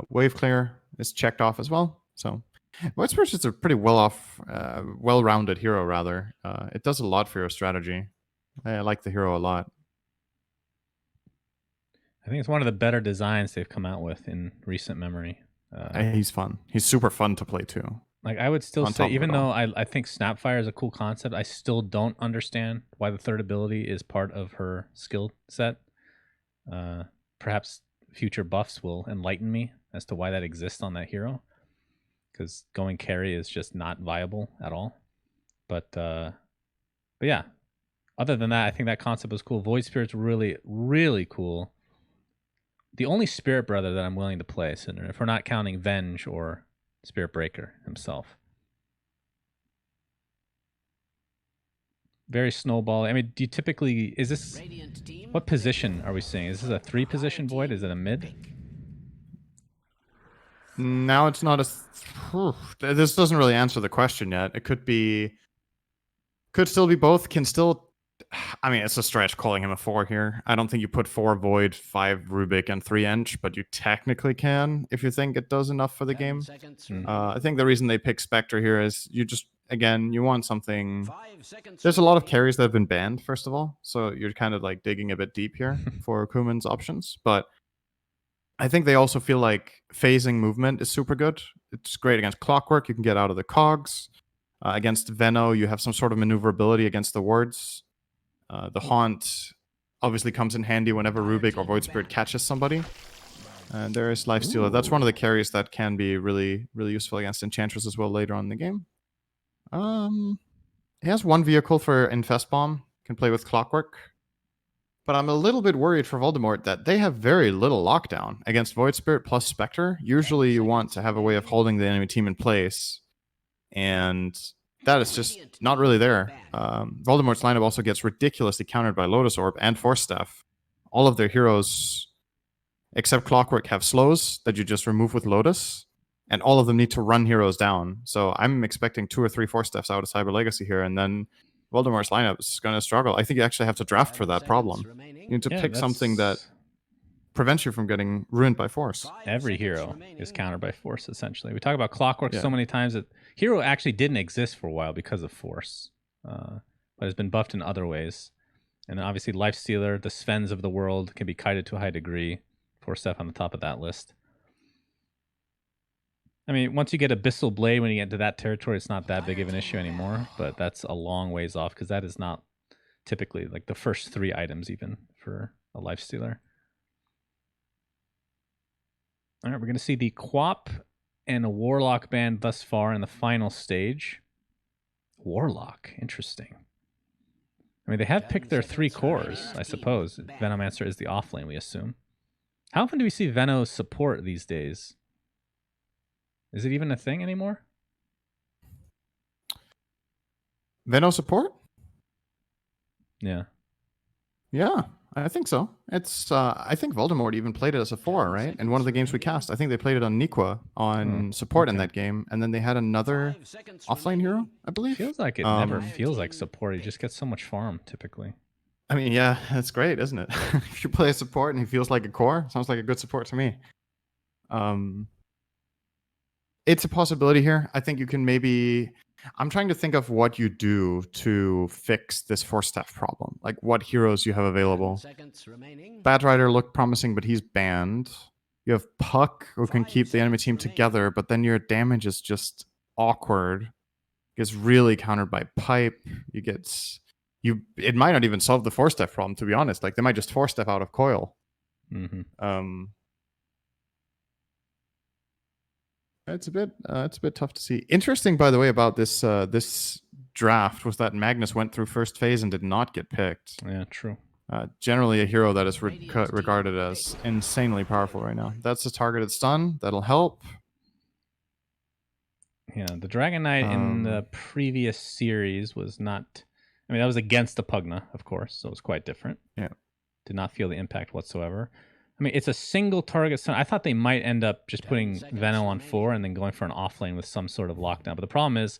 Wave clear is checked off as well. So Void Spirit is a pretty well-rounded hero, rather. It does a lot for your strategy. I like the hero a lot. I think it's one of the better designs they've come out with in recent memory. He's fun. He's super fun to play too. Like I would still say, even though I think Snapfire is a cool concept, I still don't understand why the third ability is part of her skill set. Perhaps future buffs will enlighten me as to why that exists on that hero, because going carry is just not viable at all. But yeah, other than that, I think that concept was cool. Void Spirit's really, really cool. The only Spirit Brother that I'm willing to play, if we're not counting Venge or Spirit Breaker himself. Very snowball. I mean, do you typically, is this, what position are we seeing? Is this a 3-position Void? Is it a mid? Now it's not this doesn't really answer the question yet. It could still be both, I mean, it's a stretch calling him a 4 here. I don't think you put 4 Void, 5 Rubik, and 3 Ench, but you technically can if you think it does enough for the game. I think the reason they pick Spectre here is you just, again, you want something. There's a lot of carries that have been banned, first of all, so you're kind of like digging a bit deep here for Kuman's options. But I think they also feel like phasing movement is super good. It's great against Clockwork. You can get out of the cogs. Against Veno, you have some sort of maneuverability against the wards. The Haunt obviously comes in handy whenever Rubik or Void Spirit catches somebody. And there is Lifestealer. That's one of the carries that can be really, really useful against Enchantress as well later on in the game. He has one vehicle for Infest Bomb. Can play with Clockwork. But I'm a little bit worried for Voldemort that they have very little lockdown against Void Spirit plus Spectre. Usually you want to have a way of holding the enemy team in place. And that is just not really there. Voldemort's lineup also gets ridiculously countered by Lotus Orb and Force Staff. All of their heroes, except Clockwork, have slows that you just remove with Lotus. And all of them need to run heroes down. So I'm expecting 2 or 3 Force Staffs out of Cyber Legacy here. And then Voldemort's lineup is going to struggle. I think you actually have to draft for that problem. You need to pick something that prevents you from getting ruined by Force. Every hero is countered by Force, essentially. We talk about Clockwork so many times that hero actually didn't exist for a while because of Force, but has been buffed in other ways. And then obviously Lifestealer, the Svens of the world, can be kited to a high degree. Force Staff on the top of that list. I mean, once you get Abyssal Blade, when you get into that territory, it's not that big of an issue anymore, but that's a long ways off because that is not typically like the first 3 items even for a Lifestealer. All right, we're going to see the Quap and a Warlock band thus far in the final stage. Warlock, interesting. I mean, they have picked their 3 cores, I suppose. Venomancer is the offlane, we assume. How often do we see Veno support these days? Is it even a thing anymore? Veno support? Yeah. Yeah, I think so. It's I think Voldemort even played it as a 4, right? In one of the games we cast. I think they played it on Nikwa on support in that game. And then they had another offlane hero, I believe. Feels like it never feels like support. He just gets so much farm, typically. I mean, yeah, that's great, isn't it? If you play a support and he feels like a core, sounds like a good support to me. It's a possibility here. I think you can maybe... I'm trying to think of what you do to fix this Force Staff problem. Like what heroes you have available. Bat Rider looked promising, but he's banned. You have Puck, who can keep the enemy team together, but then your damage is just awkward. Gets really countered by Pipe. It might not even solve the Force Staff problem, to be honest. Like they might just Force Staff out of coil. It's a bit tough to see. Interesting, by the way, about this this draft was that Magnus went through first phase and did not get picked. Yeah, true. Generally, a hero that is regarded as insanely powerful right now. That's a targeted stun. That'll help. Yeah, the Dragon Knight in the previous series was not... I mean, that was against the Pugna, of course, so it was quite different. Yeah. Did not feel the impact whatsoever. I mean, it's a single target stun. I thought they might end up just putting Veno on 4 and then going for an offlane with some sort of lockdown. But the problem is,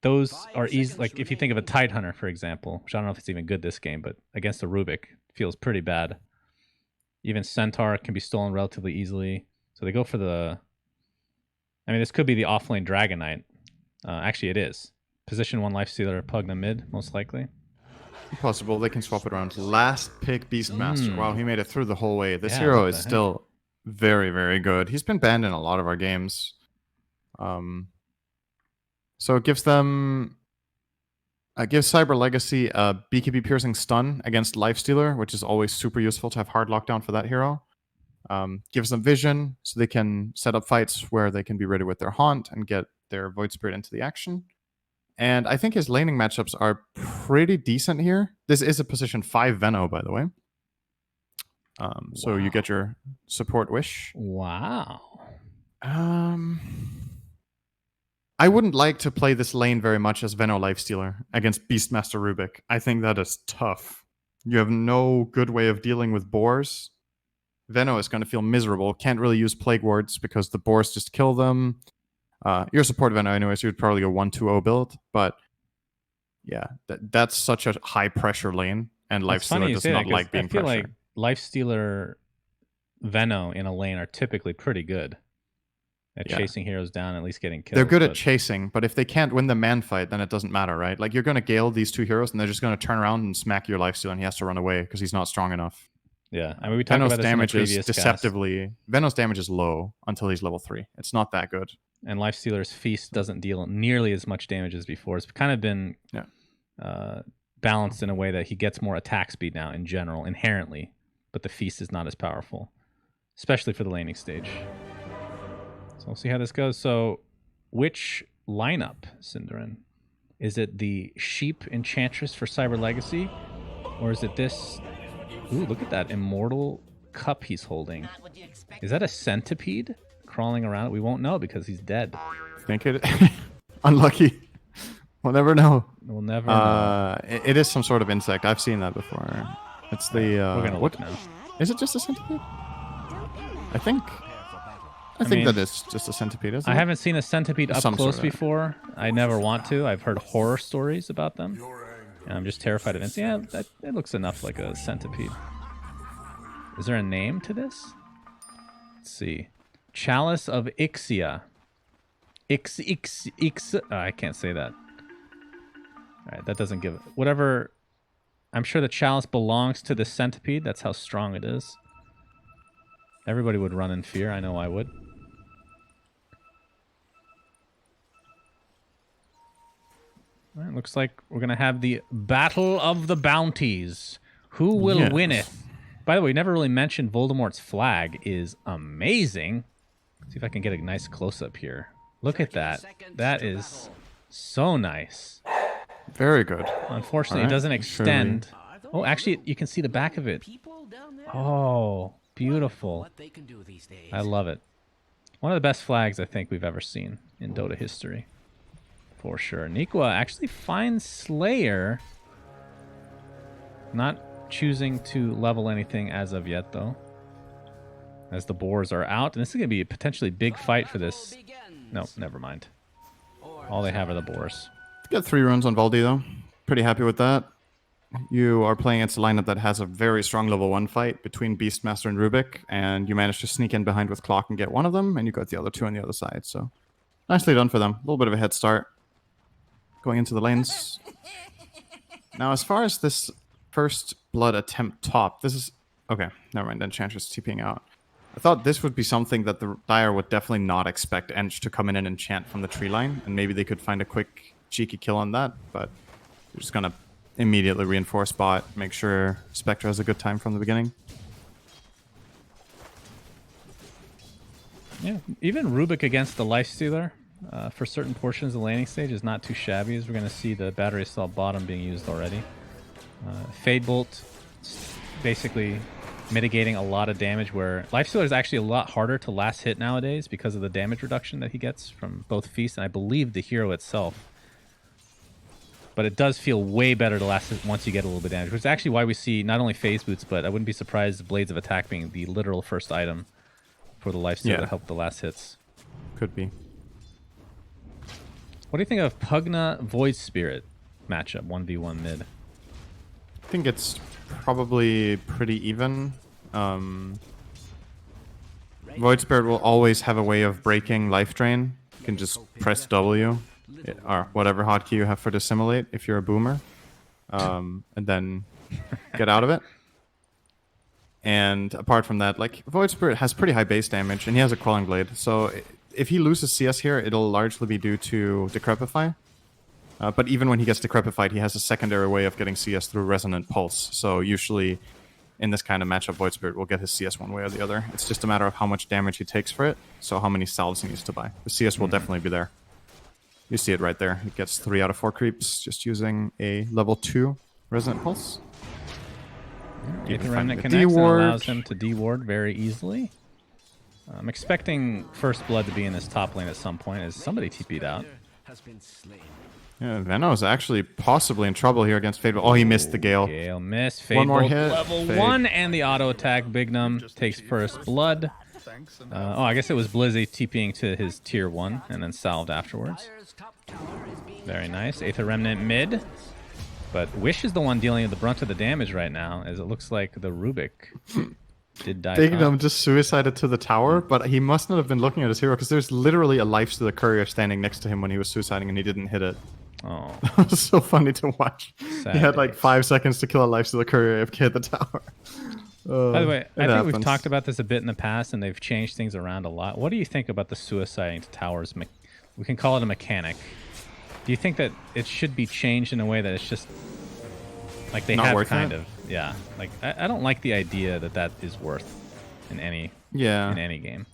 those are easy. Like, if you think of a Tidehunter, for example, which I don't know if it's even good this game, but against the Rubik, feels pretty bad. Even Centaur can be stolen relatively easily. So So they go for the... I mean, this could be the offlane Dragon Knight. Actually, it is. Position 1 Lifestealer, Pugna mid, most likely. Possible. They can swap it around. Last pick Beastmaster. Wow, he made it through the whole way. This hero is still very, very good. He's been banned in a lot of our games. So it gives them... gives Cyber Legacy a BKB Piercing Stun against Lifestealer, which is always super useful to have hard lockdown for that hero. Gives them vision, so they can set up fights where they can be ready with their Haunt and get their Void Spirit into the action. And I think his laning matchups are pretty decent here. This is a position 5 Veno, by the way. So you get your support wish. Wow. I wouldn't like to play this lane very much as Veno Lifestealer against Beastmaster Rubik. I think that is tough. You have no good way of dealing with boars. Veno is going to feel miserable. Can't really use Plague Wards because the boars just kill them. You're support Veno anyway, so you'd probably go 1-2-0 build. But yeah, that's such a high pressure lane, and Lifestealer does not like being pressured. I feel like Lifestealer Veno in a lane are typically pretty good at chasing heroes down, at least getting kills. They're good at chasing, but if they can't win the man fight, then it doesn't matter, right? Like, you're going to Gale these two heroes, and they're just going to turn around and smack your Lifestealer, and he has to run away because he's not strong enough. Yeah, I mean, we talked about this in the previous Veno's damage is low until he's level 3. It's not that good. And Lifestealer's Feast doesn't deal nearly as much damage as before. It's kind of been balanced in a way that he gets more attack speed now in general, inherently, but the Feast is not as powerful, especially for the laning stage. So we'll see how this goes. So which lineup, Cinderin? Is it the Sheep Enchantress for Cyber Legacy? Or is it this... Ooh, look at that Immortal Cup he's holding. Is that a centipede crawling around? We won't know because he's dead. Think it... Unlucky. We'll never know. We'll never know. It is some sort of insect. I've seen that before. It's the... We're going to look now. Is it just a centipede? I think that is just a centipede, isn't it? I haven't seen a centipede up close before. I never want to. I've heard horror stories about them. And I'm just terrified of it. Yeah, it looks enough like a centipede. Is there a name to this? Let's see. Chalice of Ixia. Oh, I can't say that. All right, that doesn't give it. Whatever. I'm sure the chalice belongs to the centipede. That's how strong it is. Everybody would run in fear. I know I would. All right, looks like we're going to have the Battle of the Bounties. Who will win it? By the way, we never really mentioned Voldemort's flag is amazing. Let's see if I can get a nice close-up here. Look at that. That is so nice. Very good. Unfortunately, it doesn't extend. Oh, actually, you can see the back of it. Oh, beautiful. I love it. One of the best flags I think we've ever seen in Dota history. For sure. Nikwa actually finds Slayer. Not choosing to level anything as of yet, though. As the boars are out. And this is going to be a potentially big fight for this. No, never mind. All they have are the boars. Got 3 runes on Valdi, though. Pretty happy with that. You are playing against a lineup that has a very strong level 1 fight between Beastmaster and Rubik, and you managed to sneak in behind with Clock and get one of them, and you got the other 2 on the other side. So nicely done for them. A little bit of a head start going into the lanes. Now, as far as this first blood attempt top, this is... Okay, never mind. Enchantress TPing out. I thought this would be something that the Dire would definitely not expect Ench to come in and enchant from the tree line, and maybe they could find a quick, cheeky kill on that, but they're just going to immediately reinforce bot, make sure Spectre has a good time from the beginning. Yeah, even Rubik against the Lifestealer for certain portions of the laning stage is not too shabby, as we're going to see the battery assault bottom being used already. Fade Bolt basically mitigating a lot of damage, where Lifestealer is actually a lot harder to last hit nowadays because of the damage reduction that he gets from both Feast and I believe the hero itself. But it does feel way better to last hit once you get a little bit of damage, which is actually why we see not only phase boots, but I wouldn't be surprised Blades of Attack being the literal first item for the Lifestealer to help the last hits. Could be. What do you think of Pugna Void Spirit matchup 1v1 mid? I think it's probably pretty even. Void Spirit will always have a way of breaking life drain. You can just press W or whatever hotkey you have for dissimulate if you're a boomer, and then get out of it. And apart from that, like, Void Spirit has pretty high base damage, and he has a Quelling Blade. So if he loses CS here, it'll largely be due to Decrepify. But even when he gets Decrepified, he has a secondary way of getting CS through Resonant Pulse. So usually, in this kind of matchup, Void Spirit will get his CS one way or the other. It's just a matter of how much damage he takes for it, so how many salves he needs to buy. The CS will definitely be there. You see it right there. He gets 3 out of 4 creeps just using a level 2 Resonant Pulse. Aether Remnant connects and allows him to deward very easily. I'm expecting First Blood to be in this top lane at some point as somebody TP'd out. Yeah, Veno's actually possibly in trouble here against Fadebolt. Oh, he missed the Gale. Gale missed. One more hit. Level 1 and the auto attack. Bignum takes First Blood. Oh, I guess it was Blizzy TPing to his tier 1 and then salved afterwards. Very nice. Aether Remnant mid. But Wish is the one dealing with the brunt of the damage right now, as it looks like the Rubik did die. Bignum just suicided to the tower, but he must not have been looking at his hero, because there's literally a Lifestealer courier standing next to him when he was suiciding, and he didn't hit it. Oh, It was so funny to watch. Sad He had like days. 5 seconds to kill a Lifestealer courier AFK at the tower. By the way, I think happens. we've talked about this a bit in the past, and they've changed things around a lot. What do you think about the suiciding to towers? We can call it a mechanic. Do you think that it should be changed in a way that it's just like they Not have worth kind it? of, yeah. Like I don't like the idea that that is worth in any game.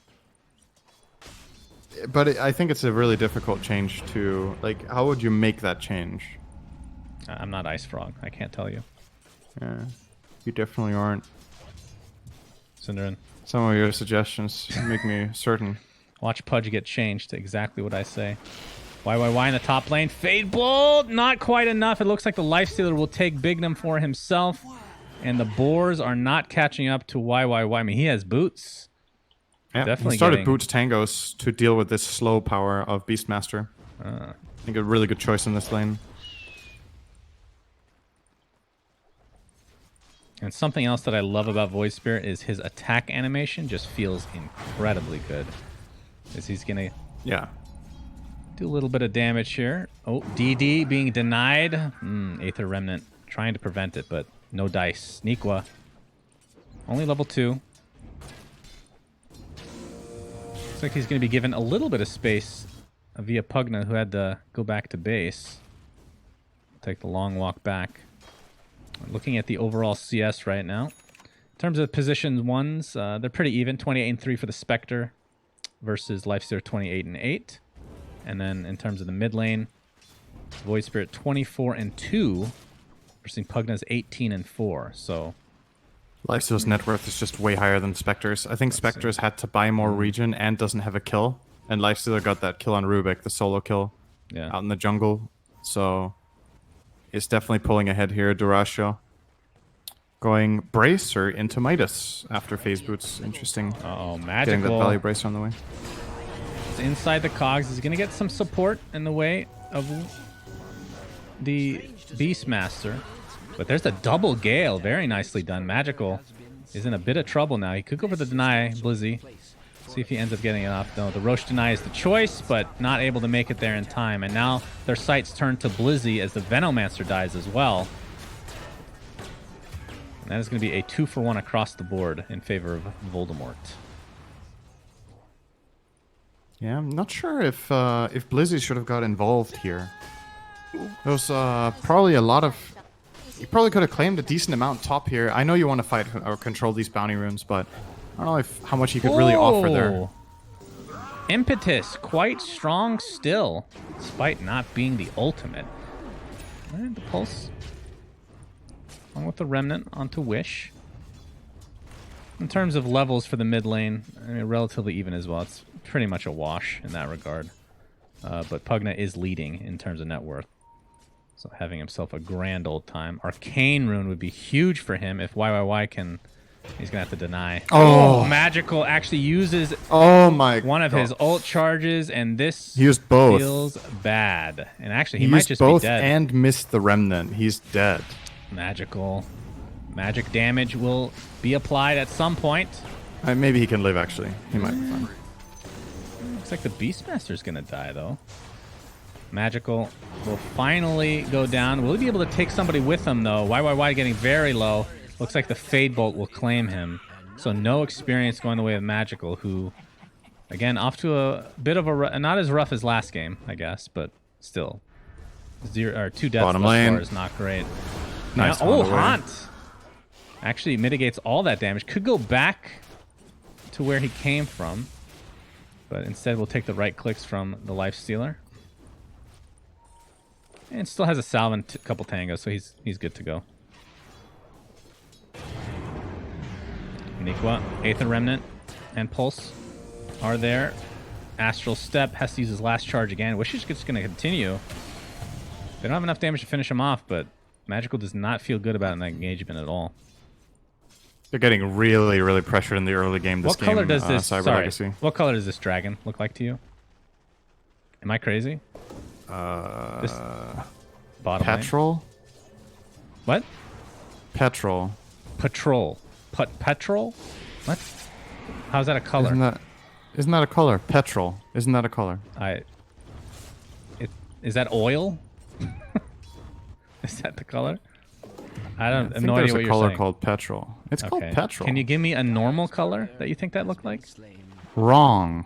But I think it's a really difficult change to, like, how would you make that change? I'm not Ice Frog. I can't tell you. Yeah, you definitely aren't. Cinderin, Some of your suggestions make me certain. watch Pudge get changed to exactly what I say. YYY in the top lane. Fade Bolt! Not quite enough. It looks like the Lifestealer will take Bignum for himself. And the Boars are not catching up to YYY. I mean, he has boots. Yeah, Definitely he started getting- Boots Tangos to deal with this slow power of Beastmaster. I think a really good choice in this lane. And something else that I love about Void Spirit is his attack animation just feels incredibly good. As he's going to Yeah. do a little bit of damage here. Oh, DD being denied. Aether Remnant trying to prevent it, but no dice. Nikwa. Only level 2. Looks like he's going to be given a little bit of space via Pugna, who had to go back to base. Take the long walk back. Looking at the overall CS right now. In terms of positions ones, they're pretty even. 28 and 3 for the Spectre versus Lifestealer 28 and 8. And then in terms of the mid lane, Void Spirit 24 and 2 versus Pugna's 18 and 4. So Lifesteal's net worth is just way higher than Spectre's. I think Spectre's had to buy more region and doesn't have a kill. And Lifestealer got that kill on Rubik, the solo kill yeah. out in the jungle. So it's definitely pulling ahead here. Durasho going Bracer into Midas after Phase Boots. Interesting. Oh, Getting that magical. Value Bracer on the way. It's inside the cogs. He's going to get some support in the way of the Beastmaster. But there's a double Gale. Very nicely done. Magical is in a bit of trouble now. He could go for the deny, Blizzy. See if he ends up getting it off. No, the Roche deny is the choice, but not able to make it there in time. And now their sights turn to Blizzy as the Venomancer dies as well. And that is going to be a 2-for-1 across the board in favor of Voldemort. Yeah, I'm not sure if Blizzy should have got involved here. There was probably a lot of... You probably could have claimed a decent amount top here. I know you want to fight or control these bounty runes, but I don't know how much you could really offer there. Impetus, quite strong still, despite not being the ultimate. And the Pulse, along with the Remnant onto Wish. In terms of levels for the mid lane, I mean, relatively even as well. It's pretty much a wash in that regard. But Pugna is leading in terms of net worth. So having himself a grand old time. Arcane Rune would be huge for him if YYY can... He's going to have to deny. Oh. Magical actually uses Oh my one of his ult charges, and this He used both. feels bad. And actually, he He might used just both be dead. and missed the Remnant. He's dead. Magical. Magic damage will be applied at some point. Maybe he can live, actually. He might be fine. Looks like the Beastmaster's going to die, though. Magical will finally go down. Will he be able to take somebody with him, though? Why getting very low. Looks like the Fade Bolt will claim him. So no experience going the way of Magical, who, again, off to a bit of a... Not as rough as last game, I guess, but still. 2 deaths Bottom thus lane. far is not great. Nice. Now, Haunt! Actually mitigates all that damage. Could go back to where he came from. But instead we'll take the right clicks from the Lifestealer. And still has a salve and a couple tangos, so he's good to go. Nikwa, Aether Remnant, and Pulse are there. Astral Step has to use his last charge again. Wish he's just going to continue. They don't have enough damage to finish him off, but Magical does not feel good about that engagement at all. They're getting really, really pressured in the early game. What color does this? Cyber Sorry, Legacy. what color does this dragon look like to you? Am I crazy? This bottom Petrol? lane. What? Petrol. Patrol. Petrol? What? How's that a color? Isn't that a color? Petrol. Isn't that a color? Is that oil? Is that the color? I have think no there's idea what a you're color saying. called petrol. It's called petrol. Can you give me a normal color that you think that looked like? Wrong.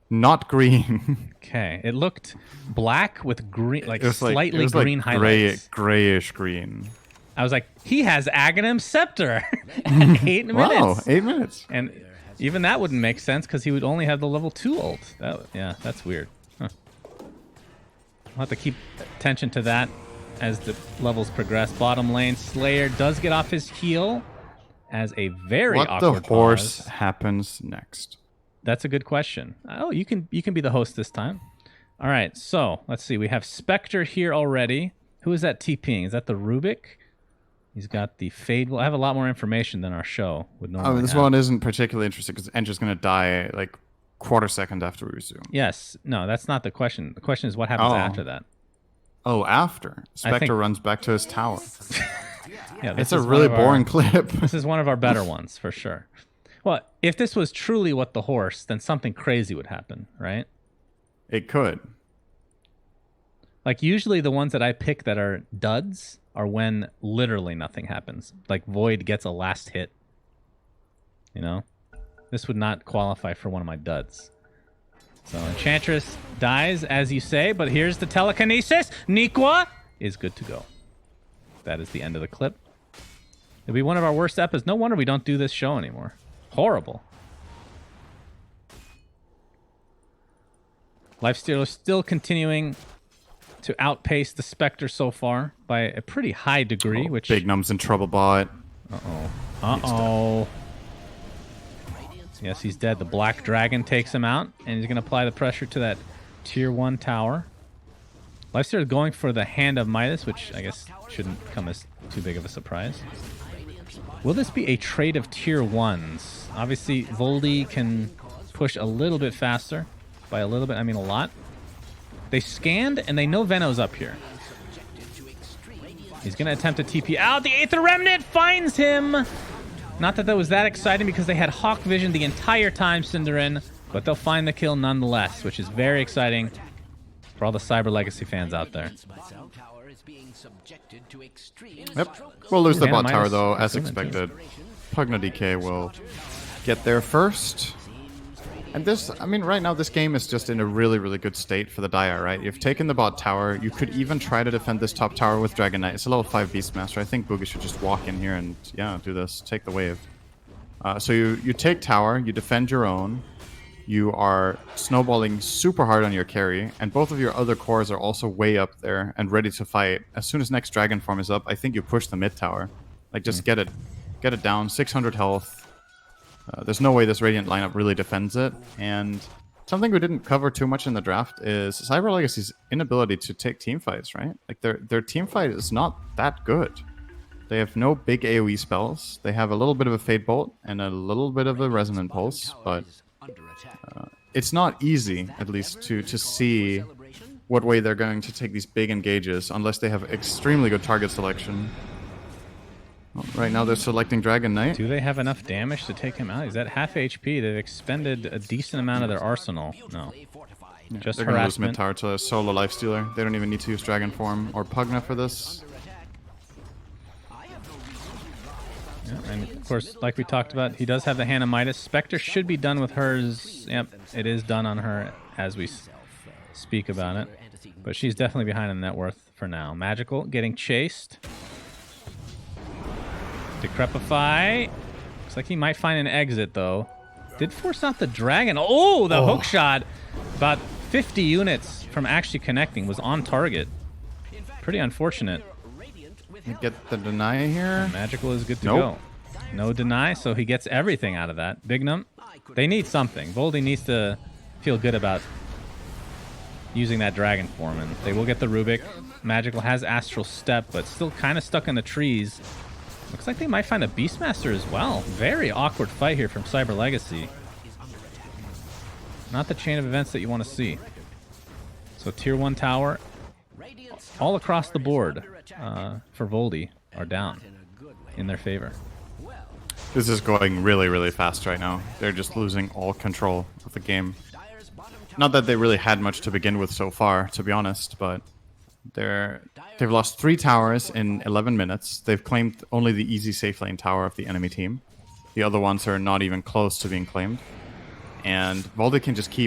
Not green. Okay, it looked black with green, like slightly it was green like highlights. grayish green. I was like, he has Aghanim Scepter at 8 minutes. Wow, 8 minutes. And even that wouldn't make sense because he would only have the level 2 ult. Yeah, that's weird. Huh. I'll have to keep attention to that as the levels progress. Bottom lane, Slayer does get off his heal as a very awkward What the horse pause. happens next? That's a good question. Oh, you can be the host this time. All right, so let's see. We have Spectre here already. Who is that TPing? Is that the Rubik? He's got the Fade. Well, I have a lot more information than our show would normally This have. one isn't particularly interesting because Endra's going to die like quarter second after we resume. Yes. No, that's not the question. The question is what happens after that. Oh, after. Spectre runs back to his tower. Yeah, it's a really boring clip. This is one of our better ones, for sure. Well, if this was truly what the horse, then something crazy would happen, right? It could. Like, usually the ones that I pick that are duds are when literally nothing happens. Like, Void gets a last hit. You know? This would not qualify for one of my duds. So, Enchantress dies, as you say, but here's the telekinesis. Nikwa is good to go. That is the end of the clip. It'll be one of our worst episodes. No wonder we don't do this show anymore. Horrible. Lifestealer still continuing to outpace the Spectre so far by a pretty high degree, which... Big Num's in trouble, bot. Uh-oh. Yes, he's dead. The Black Dragon takes him out, and he's going to apply the pressure to that Tier 1 tower. Lifestealer going for the Hand of Midas, which I guess shouldn't come as too big of a surprise. Will this be a trade of Tier 1s? Obviously, Voldy can push a little bit faster. By a little bit, I mean a lot. They scanned, and they know Veno's up here. He's going to attempt to TP out. The Aether Remnant finds him! Not that was that exciting because they had Hawk Vision the entire time, Cinderin, but they'll find the kill nonetheless, which is very exciting for all the Cyber Legacy fans out there. Yep. We'll lose the bot tower, though, as expected. Pugna DK will get there first. And this, I mean, right now, this game is just in a really, really good state for the Dire, right? You've taken the bot tower. You could even try to defend this top tower with Dragon Knight. It's a level 5 Beastmaster. I think Boogie should just walk in here and, yeah, do this. Take the wave. So you take tower. You defend your own. You are snowballing super hard on your carry. And both of your other cores are also way up there and ready to fight. As soon as next Dragon form is up, I think you push the mid tower. Like, just get it down. 600 health. There's no way this Radiant lineup really defends it, and something we didn't cover too much in the draft is Cyber Legacy's inability to take team fights, right? Like, their team fight is not that good. They have no big AoE spells. They have a little bit of a Fade Bolt and a little bit of a Resonant Pulse, but it's not easy, at least, to see what way they're going to take these big engages unless they have extremely good target selection. Well, right now they're selecting Dragon Knight. Do they have enough damage to take him out? He's at half HP. They've expended a decent amount of their arsenal. No. Yeah, Just they're going to lose mid harassment. tower to a solo Lifestealer. They don't even need to use Dragon Form or Pugna for this. Yeah, and of course, like we talked about, he does have the Hand of Midas. Spectre should be done with hers. Yep, it is done on her as we speak about it. But she's definitely behind in net worth for now. Magical getting chased. Decrepify. Looks like he might find an exit, though. Did force out the dragon. Oh, the hook shot. About 50 units from actually connecting. Was on target. Pretty unfortunate. Get the deny here. Magical is good to go. No deny, so he gets everything out of that. Bignum, they need something. Voldy needs to feel good about using that dragon form, and they will get the Rubik. Magical has Astral Step, but still kind of stuck in the trees. Looks like they might find a Beastmaster as well. Very awkward fight here from Cyber Legacy. Not the chain of events that you want to see. So tier 1 tower, all across the board for Voldy, are down in their favor. This is going really, really fast right now. They're just losing all control of the game. Not that they really had much to begin with so far, to be honest, but they've lost 3 towers in 11 minutes. They've claimed only the easy safe lane tower of the enemy team. The other ones are not even close to being claimed. And Voldy can just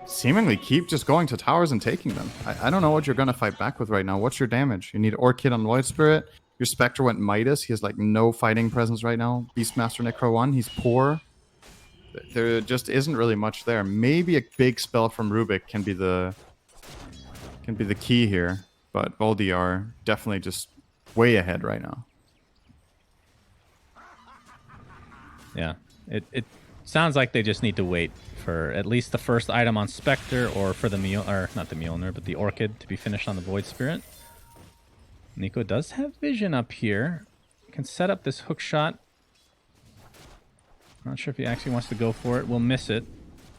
seemingly keep just going to towers and taking them. I don't know what you're going to fight back with right now. What's your damage? You need Orchid on Void Spirit. Your Spectre went Midas. He has like no fighting presence right now. Beastmaster Necro 1, he's poor. There just isn't really much there. Maybe a big spell from Rubik can be the key here, but Voldy are definitely just way ahead right now. Yeah, it sounds like they just need to wait for at least the first item on Spectre, or for the not the Mjolnir, but the Orchid to be finished on the Void Spirit. Nico does have vision up here. Can set up this hook shot. Not sure if he actually wants to go for it. We'll miss it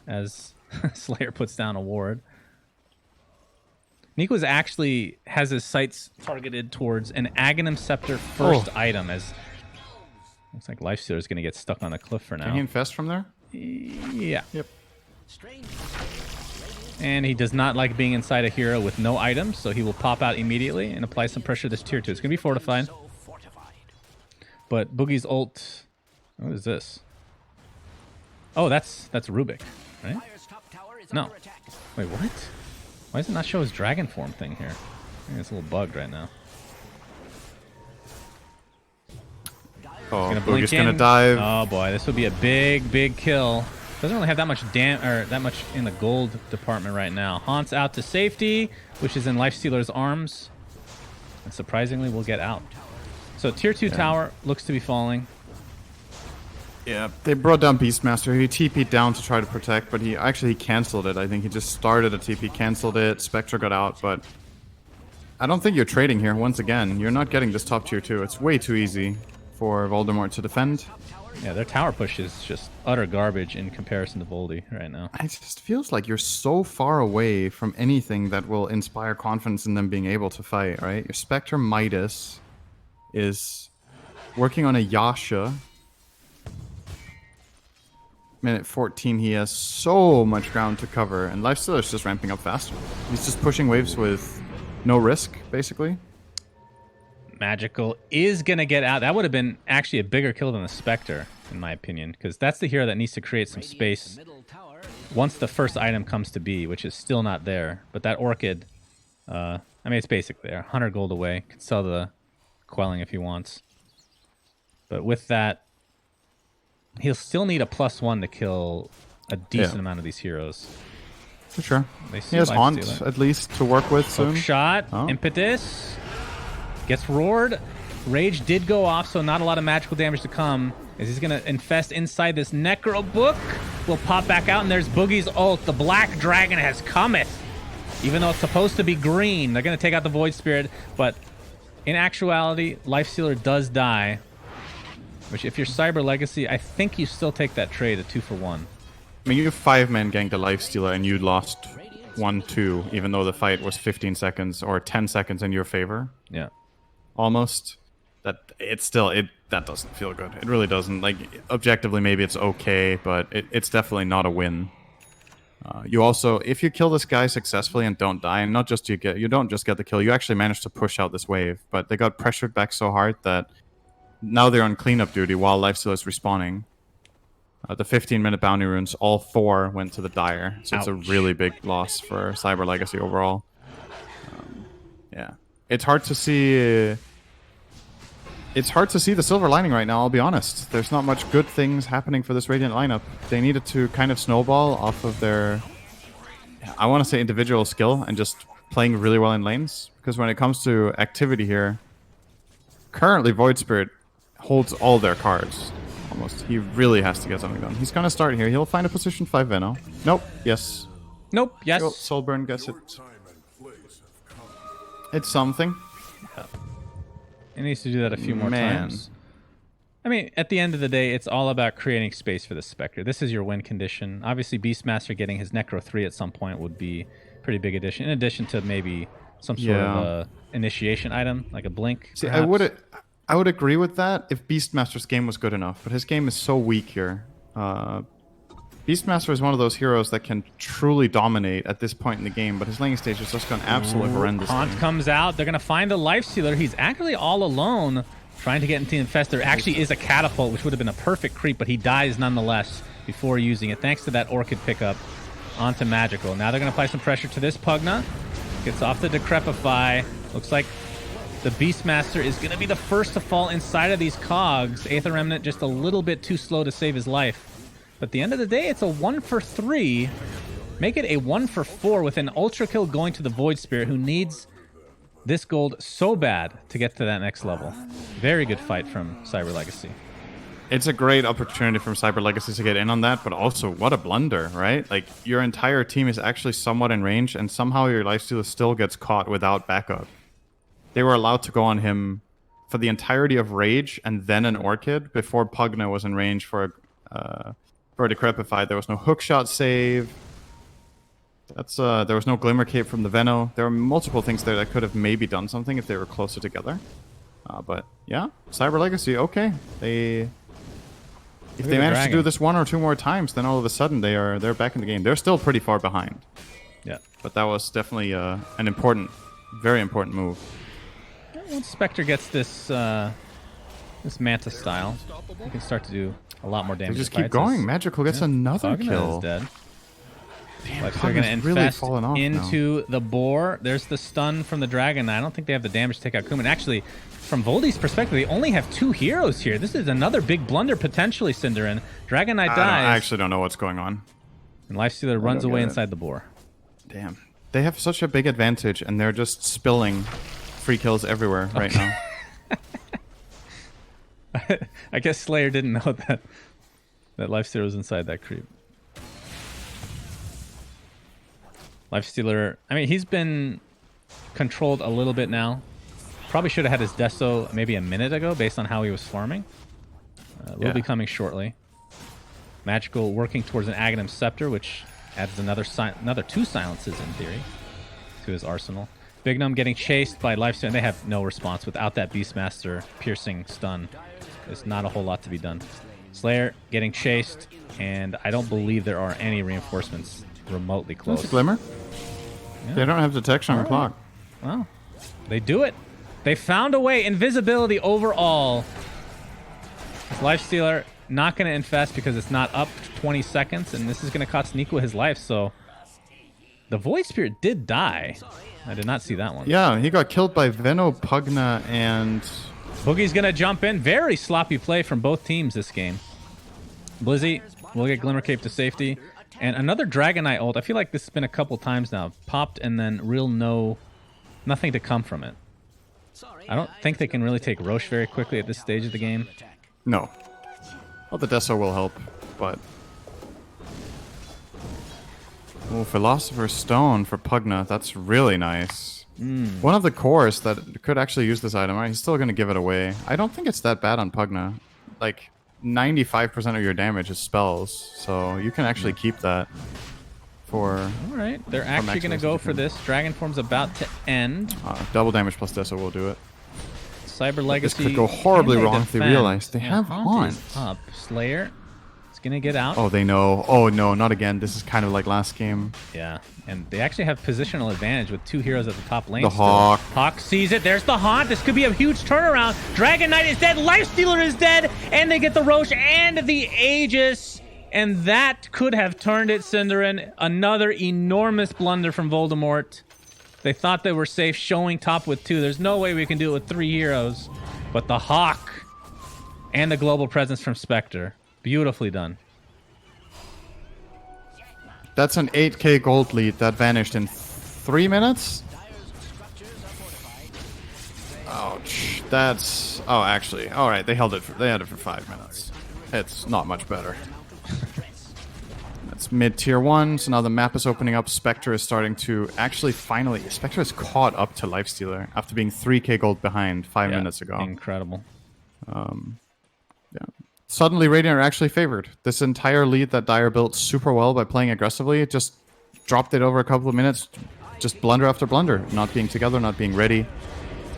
as Slayer puts down a ward. Nico's actually has his sights targeted towards an Aghanim Scepter first item, as looks like Lifestealer is going to get stuck on the cliff for now. Can he infest from there? Yeah. Yep. And he does not like being inside a hero with no items, so he will pop out immediately and apply some pressure to this tier 2. It's going to be fortified. But Boogie's ult... What is this? Oh, that's Rubik, right? No. Wait, what? Why does it not show his dragon form thing here? I think it's a little bugged right now. Oh, Boogie's going to dive. Oh boy, this would be a big kill. Doesn't really have that much that much in the gold department right now. Haunts out to safety, which is in Lifestealer's arms. And surprisingly, will get out. So tier 2 tower looks to be falling. Yeah, they brought down Beastmaster. He TP'd down to try to protect, but he canceled it. I think he just started a TP, canceled it. Spectre got out, but I don't think you're trading here. Once again, you're not getting this top tier 2. It's way too easy for Voldemort to defend. Yeah, their tower push is just utter garbage in comparison to Voldy right now. It just feels like you're so far away from anything that will inspire confidence in them being able to fight, right? Your Spectre Midas is working on a Yasha. Minute 14, he has so much ground to cover, and Lifestealer is just ramping up faster. He's just pushing waves with no risk, basically. Magical is going to get out. That would have been actually a bigger kill than the Spectre, in my opinion, because that's the hero that needs to create some space once the first item comes to be, which is still not there. But that Orchid, I mean, it's basically there. 100 gold away. Can sell the Quelling if he wants. But with that, he'll still need a +1 to kill a decent amount of these heroes. For sure. He has Haunt, at least, to work with soon. Hook shot, Impetus. Gets roared. Rage did go off, so not a lot of magical damage to come. As he's going to infest inside this Necro book. Will pop back out, and there's Boogie's ult. The Black Dragon has cometh. Even though it's supposed to be green. They're going to take out the Void Spirit, but in actuality, Lifestealer does die. Which, if you're Cyber Legacy, I think you still take that trade at 2-for-1. I mean, you 5-man ganked a Lifestealer, and you lost 1-2, even though the fight was 15 seconds or 10 seconds in your favor. Yeah. Almost. that doesn't feel good. It really doesn't. Like, objectively, maybe it's okay, but it's definitely not a win. You also, if you kill this guy successfully and don't die, and not just you don't just get the kill, you actually manage to push out this wave. But they got pressured back so hard that now they're on cleanup duty while Lifesteal is respawning. The 15-minute bounty runes, all 4 went to the Dire, so it's a really big loss for Cyber Legacy overall. Yeah, it's hard to see. It's hard to see the silver lining right now, I'll be honest. There's not much good things happening for this Radiant lineup. They needed to kind of snowball off of their, I want to say, individual skill and just playing really well in lanes. Because when it comes to activity here, currently Void Spirit holds all their cards. Almost. He really has to get something done. He's going to start here. He'll find a position 5 Veno. Nope. Yes. Nope. Yes. Oh, Soulburn gets it. It's something. It needs to do that a few more times. I mean, at the end of the day, it's all about creating space for the Spectre. This is your win condition. Obviously, Beastmaster getting his Necro 3 at some point would be a pretty big addition, in addition to maybe some sort of initiation item, like a Blink. See, I would agree with that if Beastmaster's game was good enough, but his game is so weak here. Beastmaster is one of those heroes that can truly dominate at this point in the game, but his laning stage has just gone absolutely horrendous. Haunt comes out. They're going to find a Lifestealer. He's actually all alone trying to get into the Infest. There actually is a Catapult, which would have been a perfect creep, but he dies nonetheless before using it, thanks to that Orchid pickup onto Magical. Now they're going to apply some pressure to this Pugna. Gets off the Decrepify. Looks like the Beastmaster is going to be the first to fall inside of these cogs. Aether Remnant just a little bit too slow to save his life. But at the end of the day, it's a 1 for 3. Make it a 1 for 4 with an Ultra Kill going to the Void Spirit, who needs this gold so bad to get to that next level. Very good fight from Cyber Legacy. It's a great opportunity from Cyber Legacy to get in on that, but also what a blunder, right? Like, your entire team is actually somewhat in range, and somehow your Lifestealer still gets caught without backup. They were allowed to go on him for the entirety of Rage and then an Orchid before Pugna was in range for a Decrepify. There was no hookshot save. There was no Glimmer Cape from the Veno. There were multiple things there that could have maybe done something if they were closer together. But yeah, Cyber Legacy, okay. If they manage to do this 1 or 2 more times, then all of a sudden they're back in the game. They're still pretty far behind. Yeah, but that was definitely an important, very important move. Once Spectre gets this this Manta style, you can start to do a lot more damage. They just keep going. Magical gets another kill. Is dead. Damn, They're going to infest really into the boar. There's the stun from the dragon. I don't think they have the damage to take out Kuman. Actually, from Voldy's perspective, they only have 2 heroes here. This is another big blunder potentially, Cinderin. Dragon Knight dies. I actually don't know what's going on. And Lifestealer runs away inside the boar. Damn. They have such a big advantage, and they're just spilling free kills everywhere right now. I guess Slayer didn't know that Lifestealer was inside that creep. Lifestealer, I mean, he's been controlled a little bit now. Probably should have had his Deso maybe a minute ago based on how he was farming. Will be coming shortly. Magical working towards an Aghanim Scepter, which adds another 2 silences in theory to his arsenal. Bignum getting chased by Lifestealer, and they have no response. Without that Beastmaster piercing stun, there's not a whole lot to be done. Slayer getting chased, and I don't believe there are any reinforcements remotely close. That's a Glimmer. Yeah. They don't have detection on the clock. Well, they do it. They found a way. Invisibility overall. Lifestealer not going to infest because it's not up to 20 seconds, and this is going to cost Nico his life, so the Void Spirit did die. I did not see that one. Yeah, he got killed by Veno, Pugna, and Boogie's going to jump in. Very sloppy play from both teams this game. Blizzy will get Glimmer Cape to safety. And another Dragon Knight ult. I feel like this has been a couple times now. Popped and then nothing to come from it. I don't think they can really take Roche very quickly at this stage of the game. No. Well, the Deso will help, but... Oh, Philosopher's Stone for Pugna. That's really nice. One of the cores that could actually use this item. He's still going to give it away. I don't think it's that bad on Pugna. Like, 95% of your damage is spells, so you can actually keep that for... All right, they're actually going to go for this. Dragon Form's about to end. Double damage plus Deso will do it. Cyber Legacy. This could go horribly can they wrong if they defend? realize they have Haunt is Haunt. up. Slayer is going to get out. Oh, they know. Oh, no, not again. This is kind of like last game. Yeah, and they actually have positional advantage with 2 heroes at the top lane. The Hawk. Hawk sees it. There's the Haunt. This could be a huge turnaround. Dragon Knight is dead. Lifestealer is dead. And they get the Roche and the Aegis. And that could have turned it, Cinderin. Another enormous blunder from Voldemort. They thought they were safe showing top with 2. There's no way we can do it with 3 heroes. But the Hawk and the global presence from Spectre. Beautifully done. That's an 8k gold lead that vanished in 3 minutes? Ouch. That's... Oh, actually. Alright, they held it for... They had it for 5 minutes. It's not much better. That's mid-tier 1, so now the map is opening up. Spectre is starting to... Actually, finally, Spectre is caught up to Lifestealer after being 3k gold behind 5 minutes ago. Incredible. Yeah. Suddenly, Radiant are actually favored. This entire lead that Dire built super well by playing aggressively, just dropped it over a couple of minutes. Just blunder after blunder. Not being together, not being ready.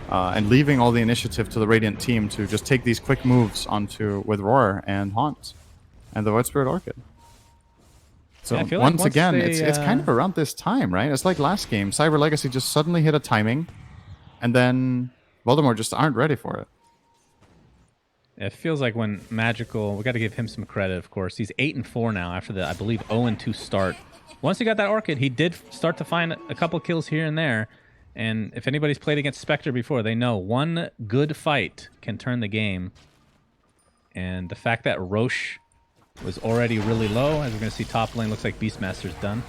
And leaving all the initiative to the Radiant team to just take these quick moves onto with Roar and Haunt. And the Void Spirit Orchid. So yeah, once again, it's kind of around this time, right? It's like last game. Cyber Legacy just suddenly hit a timing. And then Voldemort just aren't ready for it. It feels like when Magical, we got to give him some credit, of course. He's 8-4 now after the, I believe, 0-2 start. Once he got that Orchid, he did start to find a couple kills here and there. And if anybody's played against Spectre before, they know one good fight can turn the game. And the fact that Roche was already really low, as we're going to see top lane, looks like Beastmaster's done.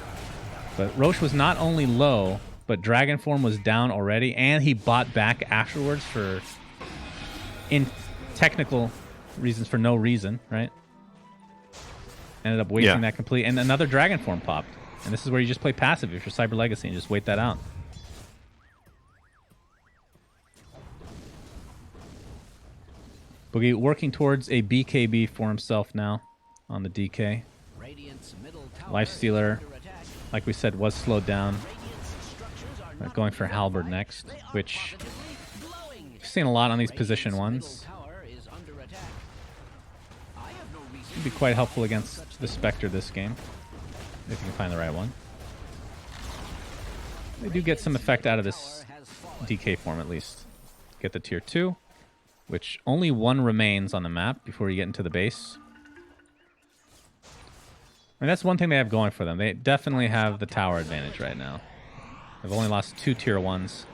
But Roche was not only low, but Dragon Form was down already, and he bought back afterwards for... technical reasons for no reason, right? Ended up wasting that complete. And another Dragon Form popped. And this is where you just play passive if you're Cyber Legacy and just wait that out. Boogie working towards a BKB for himself now on the DK. Lifestealer, like we said, was slowed down. Going for Halberd next, which we've seen a lot on these position ones. Would be quite helpful against the Spectre this game, if you can find the right one. They do get some effect out of this DK form at least. Get the tier 2, which only 1 remains on the map before you get into the base. And that's one thing they have going for them. They definitely have the tower advantage right now. They've only lost 2 tier 1s.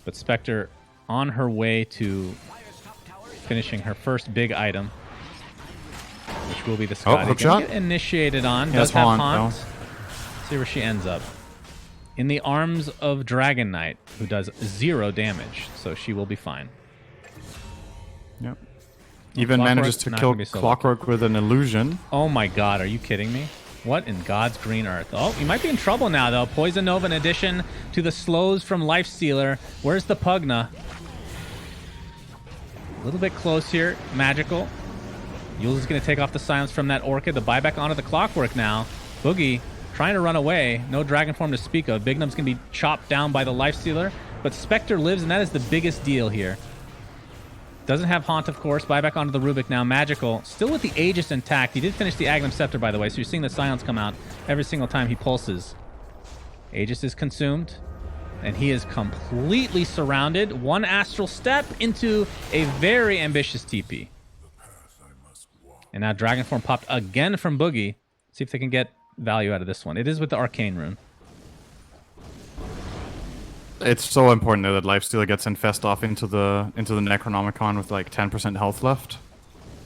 But Spectre on her way to finishing her first big item, which will be the Scotty. Get initiated on. Does have Haunt. See where she ends up. In the arms of Dragon Knight, who does 0 damage, so she will be fine. Yep. Even manages to kill Clockwork with an illusion. Oh my god, are you kidding me? What in God's green earth? Oh, you might be in trouble now, though. Poison Nova in addition to the slows from Lifestealer. Where's the Pugna? A little bit close here. Magical. Yule's going to take off the silence from that Orchid. The buyback onto the Clockwork now. Boogie trying to run away. No Dragon Form to speak of. Bignum's going to be chopped down by the Lifestealer. But Spectre lives, and that is the biggest deal here. Doesn't have Haunt, of course. Buyback onto the Rubik now. Magical. Still with the Aegis intact. He did finish the Agnum Scepter, by the way, so you're seeing the silence come out every single time he pulses. Aegis is consumed. And he is completely surrounded. 1 astral step into a very ambitious TP. And now Dragon Form popped again from Boogie. See if they can get value out of this one. It is with the Arcane Rune. It's so important that Lifestealer gets infest off into the Necronomicon with like 10% health left.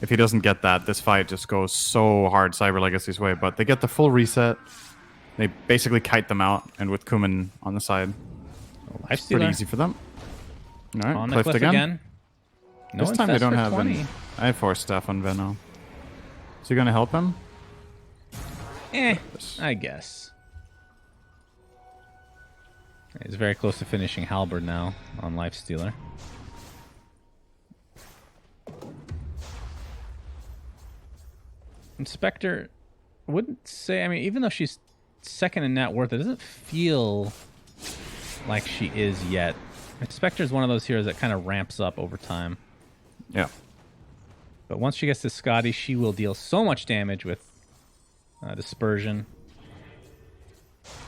If he doesn't get that, this fight just goes so hard Cyber Legacy's way. But they get the full reset. They basically kite them out, and with Kuman on the side. It's pretty easy for them. All right, on the cliff again. No, this time they don't have any. I have Force Staff on Venno. Is he going to help him? I guess. He's very close to finishing Halberd now on Lifestealer. And Spectre, I wouldn't say, I mean, even though she's second in net worth, it doesn't feel like she is yet. Spectre is one of those heroes that kind of ramps up over time. Yeah. But once she gets to Scotty, she will deal so much damage with Dispersion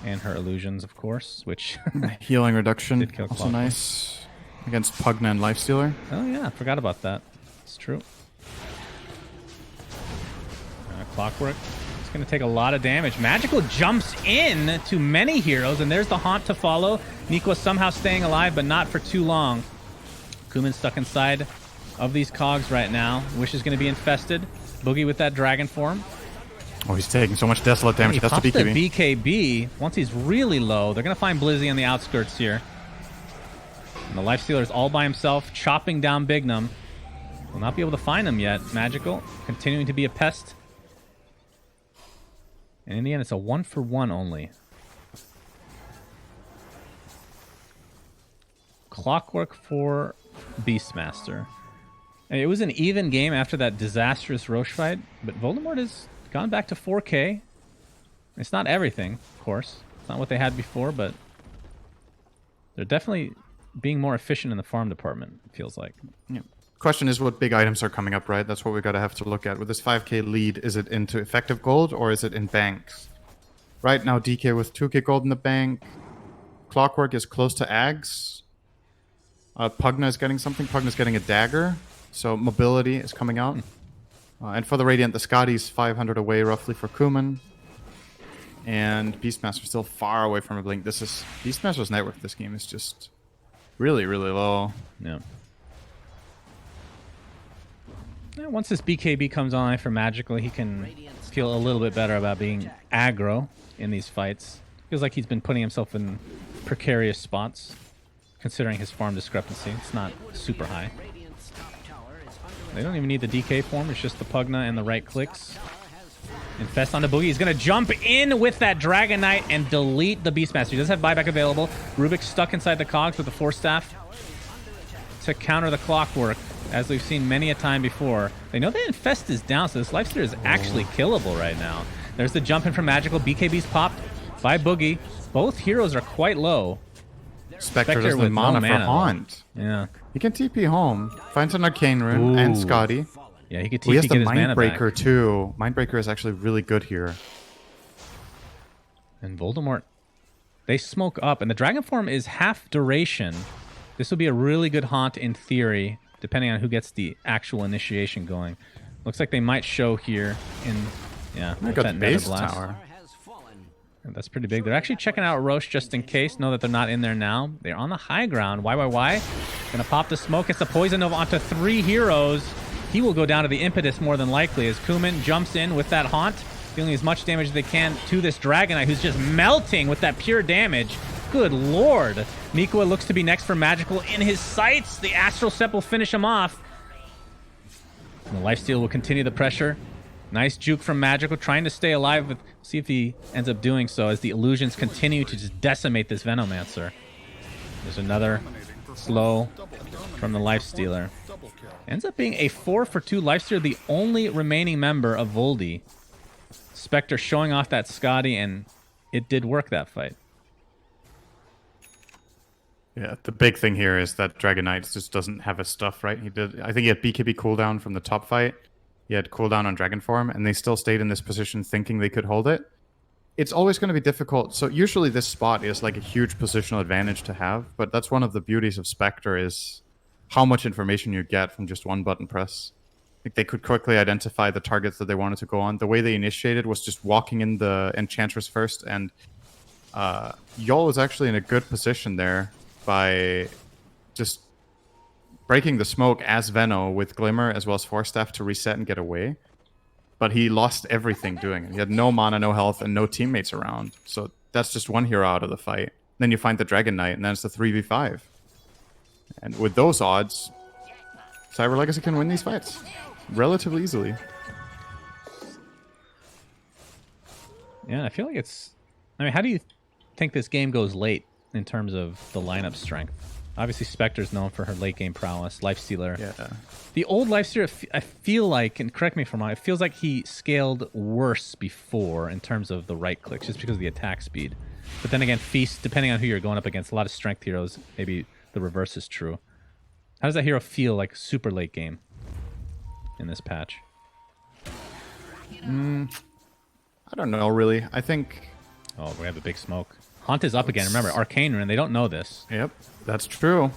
and her illusions, of course, which healing reduction did kill also Clockwork. nice against Pugna and Lifestealer. Oh yeah, I forgot about that. It's true. Clockwork. It's going to take a lot of damage. Magical jumps in to many heroes, and there's the haunt to follow. Nico somehow staying alive, but not for too long. Kuman stuck inside of these cogs right now. Wish is going to be infested. Boogie with that dragon form. Oh, he's taking so much desolate damage. That's the BKB. BKB. Once he's really low, they're going to find Blizzy on the outskirts here. And the Lifestealer is all by himself, chopping down Bignum. Will not be able to find him yet. Magical, continuing to be a pest. And in the end, it's a 1-for-1 only. Clockwork for Beastmaster. And it was an even game after that disastrous Roche fight, but Voldemort has gone back to 4K. It's not everything, of course. It's not what they had before, but they're definitely being more efficient in the farm department, it feels like. Yeah. Question is what big items are coming up, right? That's what we gotta have to look at. With this 5k lead, is it into effective gold or is it in banks? Right now, DK with 2k gold in the bank. Clockwork is close to Ags. Pugna is getting something. Pugna's getting a dagger. So mobility is coming out. And for the Radiant, the Scotty's 500 away roughly for Kuman. And Beastmaster still far away from a blink. This is Beastmaster's network this game is just really, really low. Yeah. Once this BKB comes on for Magical, he can feel a little bit better about being aggro in these fights. Feels like he's been putting himself in precarious spots, considering his farm discrepancy. It's not super high. They don't even need the DK form. It's just the Pugna and the right clicks. Infest onto Boogie. He's going to jump in with that Dragon Knight and delete the Beastmaster. He does have buyback available. Rubik's stuck inside the cogs with the Force Staff to counter the Clockwork, as we've seen many a time before. They know that Infest is down, so this Lifestealer is actually killable right now. There's the jump in from Magical. BKB's popped by Boogie. Both heroes are quite low. Spectre doesn't have mana for Haunt. Yeah. He can TP home. Finds an Arcane Rune and Scotty. Yeah, he could TP, he has the get his mana back. Mindbreaker too. Mindbreaker is actually really good here. And Voldemort, they smoke up. And the Dragon form is half duration. This will be a really good Haunt in theory, depending on who gets the actual initiation going. Looks like they might show here in... Yeah, I got the Nether base Blast. tower. That's pretty big. They're actually checking out Roche just in case. Know that they're not in there now. They're on the high ground. Why? Gonna pop the smoke. It's the Poison Nova onto 3 heroes. He will go down to the Impetus more than likely as Kuman jumps in with that Haunt, dealing as much damage as they can to this Dragon Knight, who's just melting with that pure damage. Good lord. Nikua looks to be next for Magical in his sights. The Astral Step will finish him off. And the Lifesteal will continue the pressure. Nice juke from Magical, trying to stay alive. With, see if he ends up doing so as the illusions continue to just decimate this Venomancer. There's another slow from the Lifestealer. Ends up being a 4-for-2 Lifestealer, the only remaining member of Voldy. Spectre showing off that Scotty, and it did work that fight. Yeah, the big thing here is that Dragon Knight just doesn't have his stuff, right? I think he had BKB cooldown from the top fight. He had cooldown on Dragon Form, and they still stayed in this position thinking they could hold it. It's always going to be difficult. So usually this spot is like a huge positional advantage to have, but that's one of the beauties of Spectre is how much information you get from just one button press. Like they could quickly identify the targets that they wanted to go on. The way they initiated was just walking in the Enchantress first, and Yol was actually in a good position there by just breaking the smoke as Veno with Glimmer as well as Force Staff to reset and get away. But he lost everything doing it. He had no mana, no health, and no teammates around. So that's just one hero out of the fight. Then you find the Dragon Knight, and then it's the 3v5. And with those odds, Cyber Legacy can win these fights relatively easily. Yeah, I feel like it's... I mean, how do you think this game goes late in terms of the lineup strength? Obviously, Spectre's known for her late game prowess. Lifestealer. Yeah. The old Lifestealer, I feel like, and correct me if I'm wrong, it feels like he scaled worse before in terms of the right clicks, just because of the attack speed. But then again, Feast, depending on who you're going up against, a lot of strength heroes maybe the reverse is true. How does that hero feel like super late game in this patch? I don't know, really. I think... Oh, we have a big smoke. Haunt is up again. Remember, Arcane Rune, they don't know this. Yep, that's true.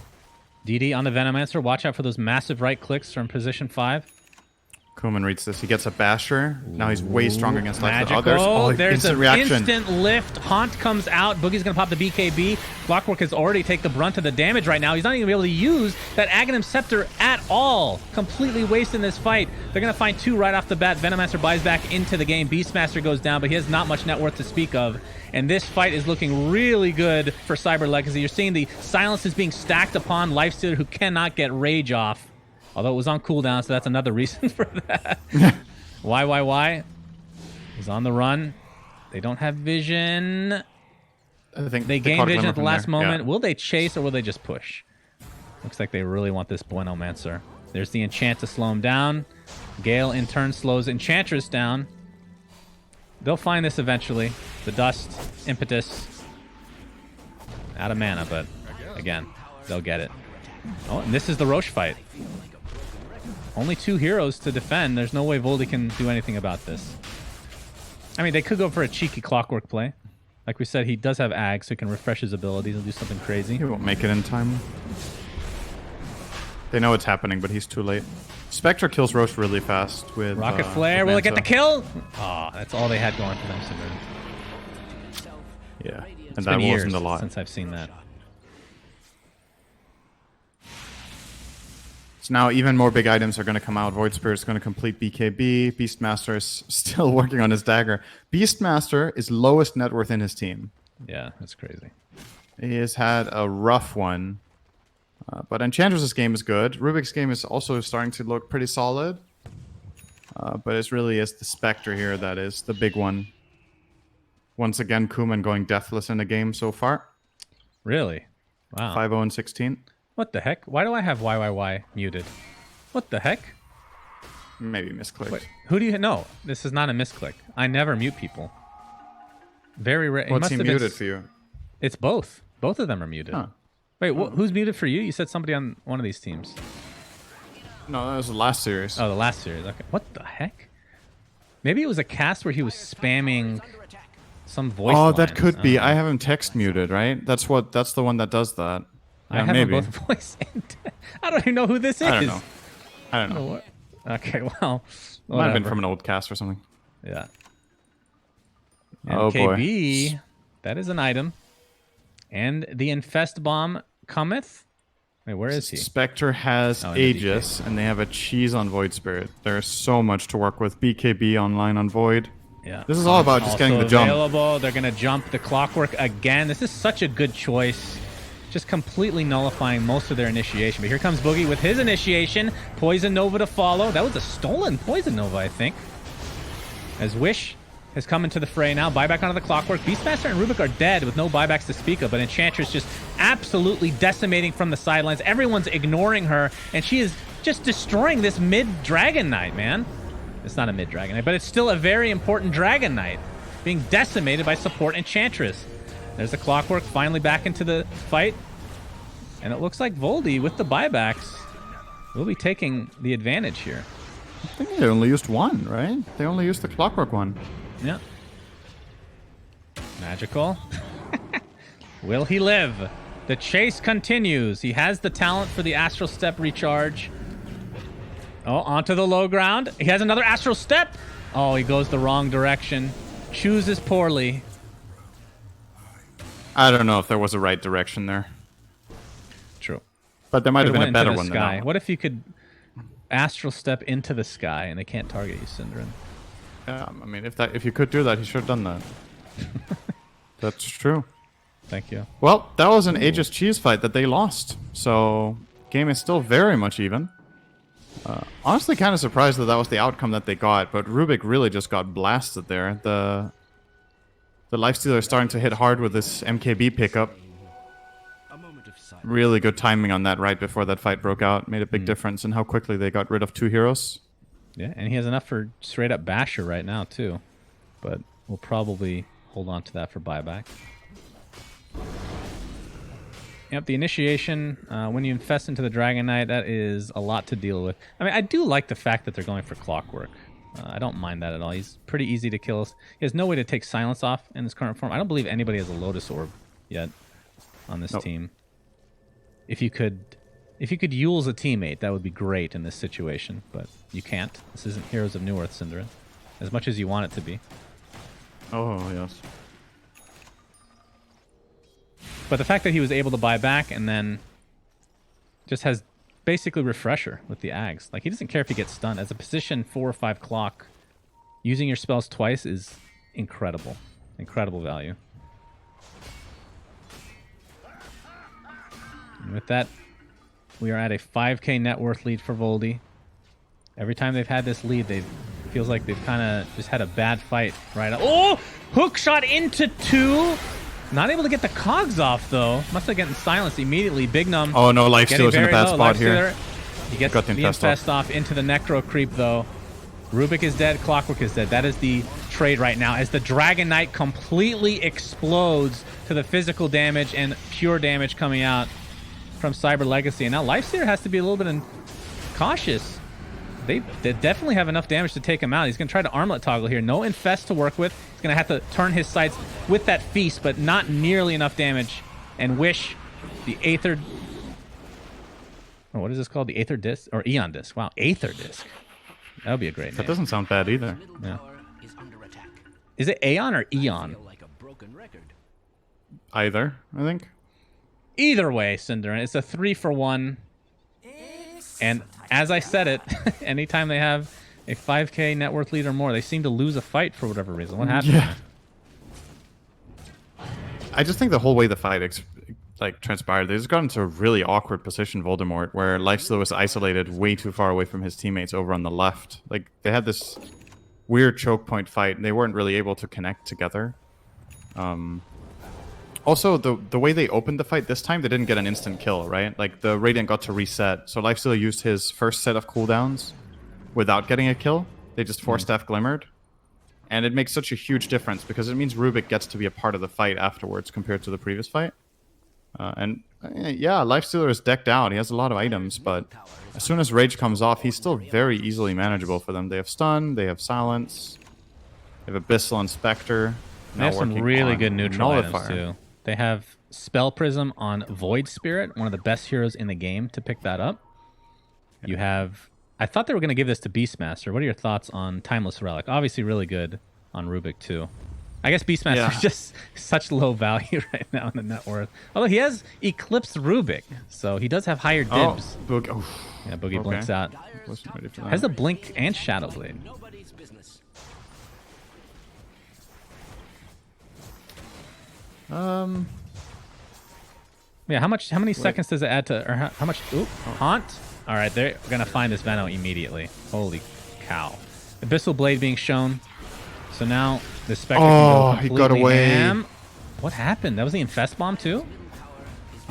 DD on the Venomancer. Watch out for those massive right clicks from position 5. Kuman reads this. He gets a basher. Now he's way stronger against life. Magical. There's instant an reaction. instant lift. Haunt comes out. Boogie's going to pop the BKB. Clockwork has already taken the brunt of the damage right now. He's not even going to be able to use that Aghanim Scepter at all. Completely wasting this fight. They're going to find 2 right off the bat. Venomancer buys back into the game. Beastmaster goes down, but he has not much net worth to speak of. And this fight is looking really good for Cyber Legacy. You're seeing the silences being stacked upon Lifestealer, who cannot get Rage off. Although it was on cooldown, so that's another reason for that. Why? He's on the run. They don't have vision. I think they gain vision at the last moment. Yeah. Will they chase or will they just push? Looks like they really want this Buenomancer. There's the enchant to slow him down. Gale in turn slows Enchantress down. They'll find this eventually. The dust, impetus. Out of mana, but again, they'll get it. Oh, and this is the Roche fight. Only 2 heroes to defend. There's no way Voldy can do anything about this. I mean, they could go for a cheeky Clockwork play. Like we said, he does have Ag, so he can refresh his abilities and do something crazy. He won't make it in time. They know it's happening, but he's too late. Spectre kills Roche really fast with Rocket Flare. Will it get the kill? Oh, that's all they had going for them. Yeah, and It's that been wasn't years a lot. since I've seen that. So now even more big items are going to come out. Void Spirit is going to complete BKB. Beastmaster is still working on his dagger. Beastmaster is lowest net worth in his team. Yeah, that's crazy. He has had a rough one. But Enchantress's game is good. Rubik's game is also starting to look pretty solid. But it really is the Spectre here that is the big one. Once again, Kuman going deathless in the game so far. Really? Wow. 5-0 and 16. What the heck? Why do I have YYY muted? What the heck? Maybe misclicked. Wait, who do you... No, this is not a misclick. I never mute people. Very rare. What's he muted for you? It's both. Both of them are muted. Huh. Wait, who's muted for you? You said somebody on one of these teams. No, that was the last series. Oh, the last series. Okay. What the heck? Maybe it was a cast where he was spamming some voice Oh, lines. that could be. I have him text muted, right? That's the one that does that. I have maybe. them both voice and I don't even know who this is. I don't know. What? Okay, well, Might have been whatever. from an old cast or something. Yeah. Oh, boy. MKB, that is an item. And the Infest Bomb cometh. Wait, where is he? Spectre has Oh, in the Aegis, and they have a cheese on Void Spirit. There's so much to work with. BKB online on Void. Yeah. This is all about just getting the jump. Available. They're going to jump the Clockwork again. This is such a good choice. Just completely nullifying most of their initiation. But here comes Boogie with his initiation. Poison Nova to follow. That was a stolen Poison Nova, I think. As Wish has come into the fray now. Buyback onto the Clockwork. Beastmaster and Rubik are dead with no buybacks to speak of. But Enchantress just absolutely decimating from the sidelines. Everyone's ignoring her. And she is just destroying this mid-Dragon Knight, man. It's not a mid-Dragon Knight, but it's still a very important Dragon Knight. Being decimated by support Enchantress. There's the Clockwork finally back into the fight. And it looks like Voldy with the buybacks will be taking the advantage here. I think they only used one, right? They only used the Clockwork one. Yeah. Magical. Will he live? The chase continues. He has the talent for the Astral Step recharge. Oh, onto the low ground. He has another Astral Step. Oh, he goes the wrong direction. Chooses poorly. I don't know if there was a right direction there. True. But there might have been a Went better into the one than sky. that one. What if you could Astral Step into the sky and they can't target you, Syndran? Yeah, I mean, if you could do that, he should have done that. That's true. Thank you. Well, that was an Aegis cheese fight that they lost. So, game is still very much even. Honestly, kind of surprised that that was the outcome that they got, but Rubik really just got blasted there. The Lifestealer is starting to hit hard with this MKB pickup. Really good timing on that right before that fight broke out. Made a big difference in how quickly they got rid of 2 heroes. Yeah, and he has enough for straight up Basher right now, too. But we'll probably hold on to that for buyback. Yep, the initiation, when you infest into the Dragon Knight, that is a lot to deal with. I mean, I do like the fact that they're going for Clockwork. I don't mind that at all. He's pretty easy to kill. He has no way to take silence off in his current form. I don't believe anybody has a Lotus Orb yet on this team. If you could Yule's a teammate, that would be great in this situation, but you can't. This isn't Heroes of Newerth, Synderen, as much as you want it to be. Oh, yes. But the fact that he was able to buy back and then just has basically Refresher with the Ags. Like, he doesn't care if he gets stunned. As a position 4 or 5 clock, using your spells twice is incredible. Incredible value. And with that, we are at a 5k net worth lead for Voldy. Every time they've had this lead, feels like they've kind of just had a bad fight right up. Oh! Hook shot into 2! Not able to get the cogs off, though. Must have gotten silenced immediately. Big Num. Oh, no, Lifestealer's in a bad spot here. He gets the infest off into the Necro Creep, though. Rubik is dead. Clockwork is dead. That is the trade right now, as the Dragon Knight completely explodes to the physical damage and pure damage coming out from Cyber Legacy. And now Lifestealer has to be a little bit cautious. They definitely have enough damage to take him out. He's going to try to armlet toggle here. No infest to work with. He's going to have to turn his sights with that feast, but not nearly enough damage. And wish the Aether... Oh, what is this called? The Aether Disc? Or Eon Disc. Wow, Aether Disc. That would be a great name. That doesn't sound bad either. Yeah. Is it Aeon or Eon? Either, I think. Either way, Synderen. It's a 3-for-1. And as I said it, anytime they have a 5k net worth lead or more, they seem to lose a fight for whatever reason. What happened? Yeah. I just think the whole way the fight transpired, they just got into a really awkward position, Voldemort, where Lifestealer was isolated way too far away from his teammates over on the left. Like, they had this weird choke point fight, and they weren't really able to connect together. Also, the way they opened the fight this time, they didn't get an instant kill, right? Like, the Radiant got to reset, so Lifestealer used his first set of cooldowns without getting a kill. They just Force-Staff Glimmered. And it makes such a huge difference, because it means Rubik gets to be a part of the fight afterwards compared to the previous fight. Yeah, Lifestealer is decked out. He has a lot of items, but as soon as Rage comes off, he's still very easily manageable for them. They have Stun, they have Silence, they have Abyssal and Spectre. They have some really good neutral items, too. They have Spell Prism on Void Spirit, one of the best heroes in the game to pick that up. You have... I thought they were going to give this to Beastmaster. What are your thoughts on Timeless Relic? Obviously really good on Rubik, too. I guess Beastmaster is just such low value right now in the net worth. Although he has Eclipsed Rubik, so he does have higher dibs. Yeah, Boogie blinks out. Has a Blink and Shadow Blade. Yeah, how many seconds does it add to, or how much? Oop, Haunt. All right, they're gonna find this Veno immediately. Holy cow! Abyssal Blade being shown. So now the Spectre can go completely he got away. Ham. What happened? That was the Infest Bomb too?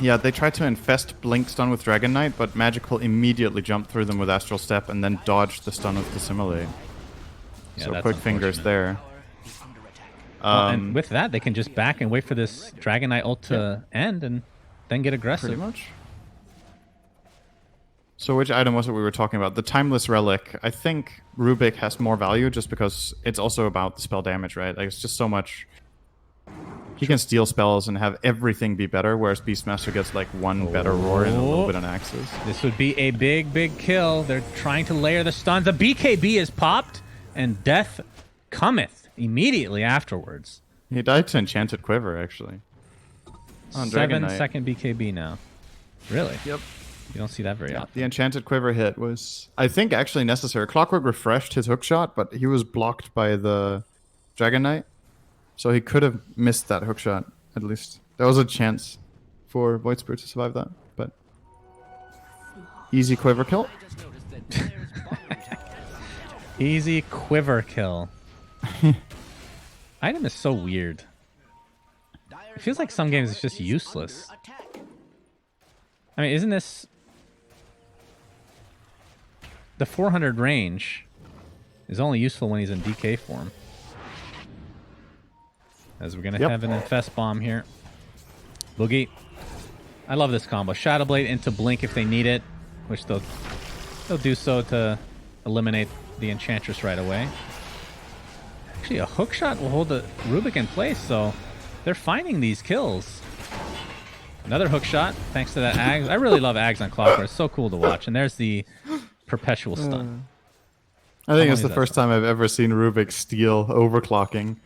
Yeah, they tried to infest Blink stun with Dragon Knight, but Magical immediately jumped through them with Astral Step and then dodged the stun with Dissimilate. Yeah, so quick fingers there. Well, and with that, they can just back and wait for this Dragon Knight ult to end and then get aggressive. Pretty much. So which item was it we were talking about? The Timeless Relic. I think Rubik has more value just because it's also about the spell damage, right? Like, it's just so much... He can steal spells and have everything be better, whereas Beastmaster gets like one better roar and a little bit on axes. This would be a big, big kill. They're trying to layer the stuns. The BKB is popped, and death cometh immediately afterwards. He died to Enchanted Quiver, actually. On 7-second BKB now. Really? Yep. You don't see that very often. The Enchanted Quiver hit was, I think, actually necessary. Clockwork refreshed his hookshot, but he was blocked by the Dragon Knight. So he could have missed that hookshot, at least. There was a chance for Void Spirit to survive that, but... Easy Quiver kill. Easy Quiver kill. Item is so weird. It feels like some games it's just useless. I mean, isn't this... The 400 range is only useful when he's in DK form. As we're going to have an Infest Bomb here. Boogie. I love this combo. Shadow Blade into Blink if they need it, which they'll do so to eliminate the Enchantress right away. Actually, a hook shot will hold the Rubik in place, so they're finding these kills. Another hook shot, thanks to that Ags. I really love Ags on Clockwork. It's so cool to watch. And there's the perpetual stun. I think it's the first time I've ever seen Rubik steal overclocking.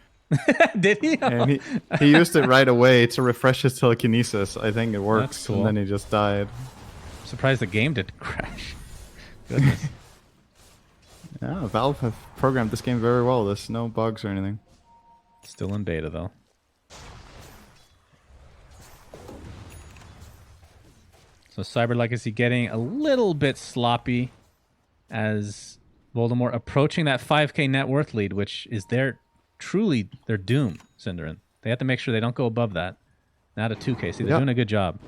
Did he? And he used it right away to refresh his telekinesis. I think it works. That's cool. And then he just died. I'm surprised the game didn't crash. Goodness. Yeah, Valve have programmed this game very well. There's no bugs or anything. Still in beta, though. So Cyber Legacy getting a little bit sloppy as Voldemort approaching that 5k net worth lead, which is truly their doom, Cinderin. They have to make sure they don't go above that. Now to 2k. See, they're doing a good job.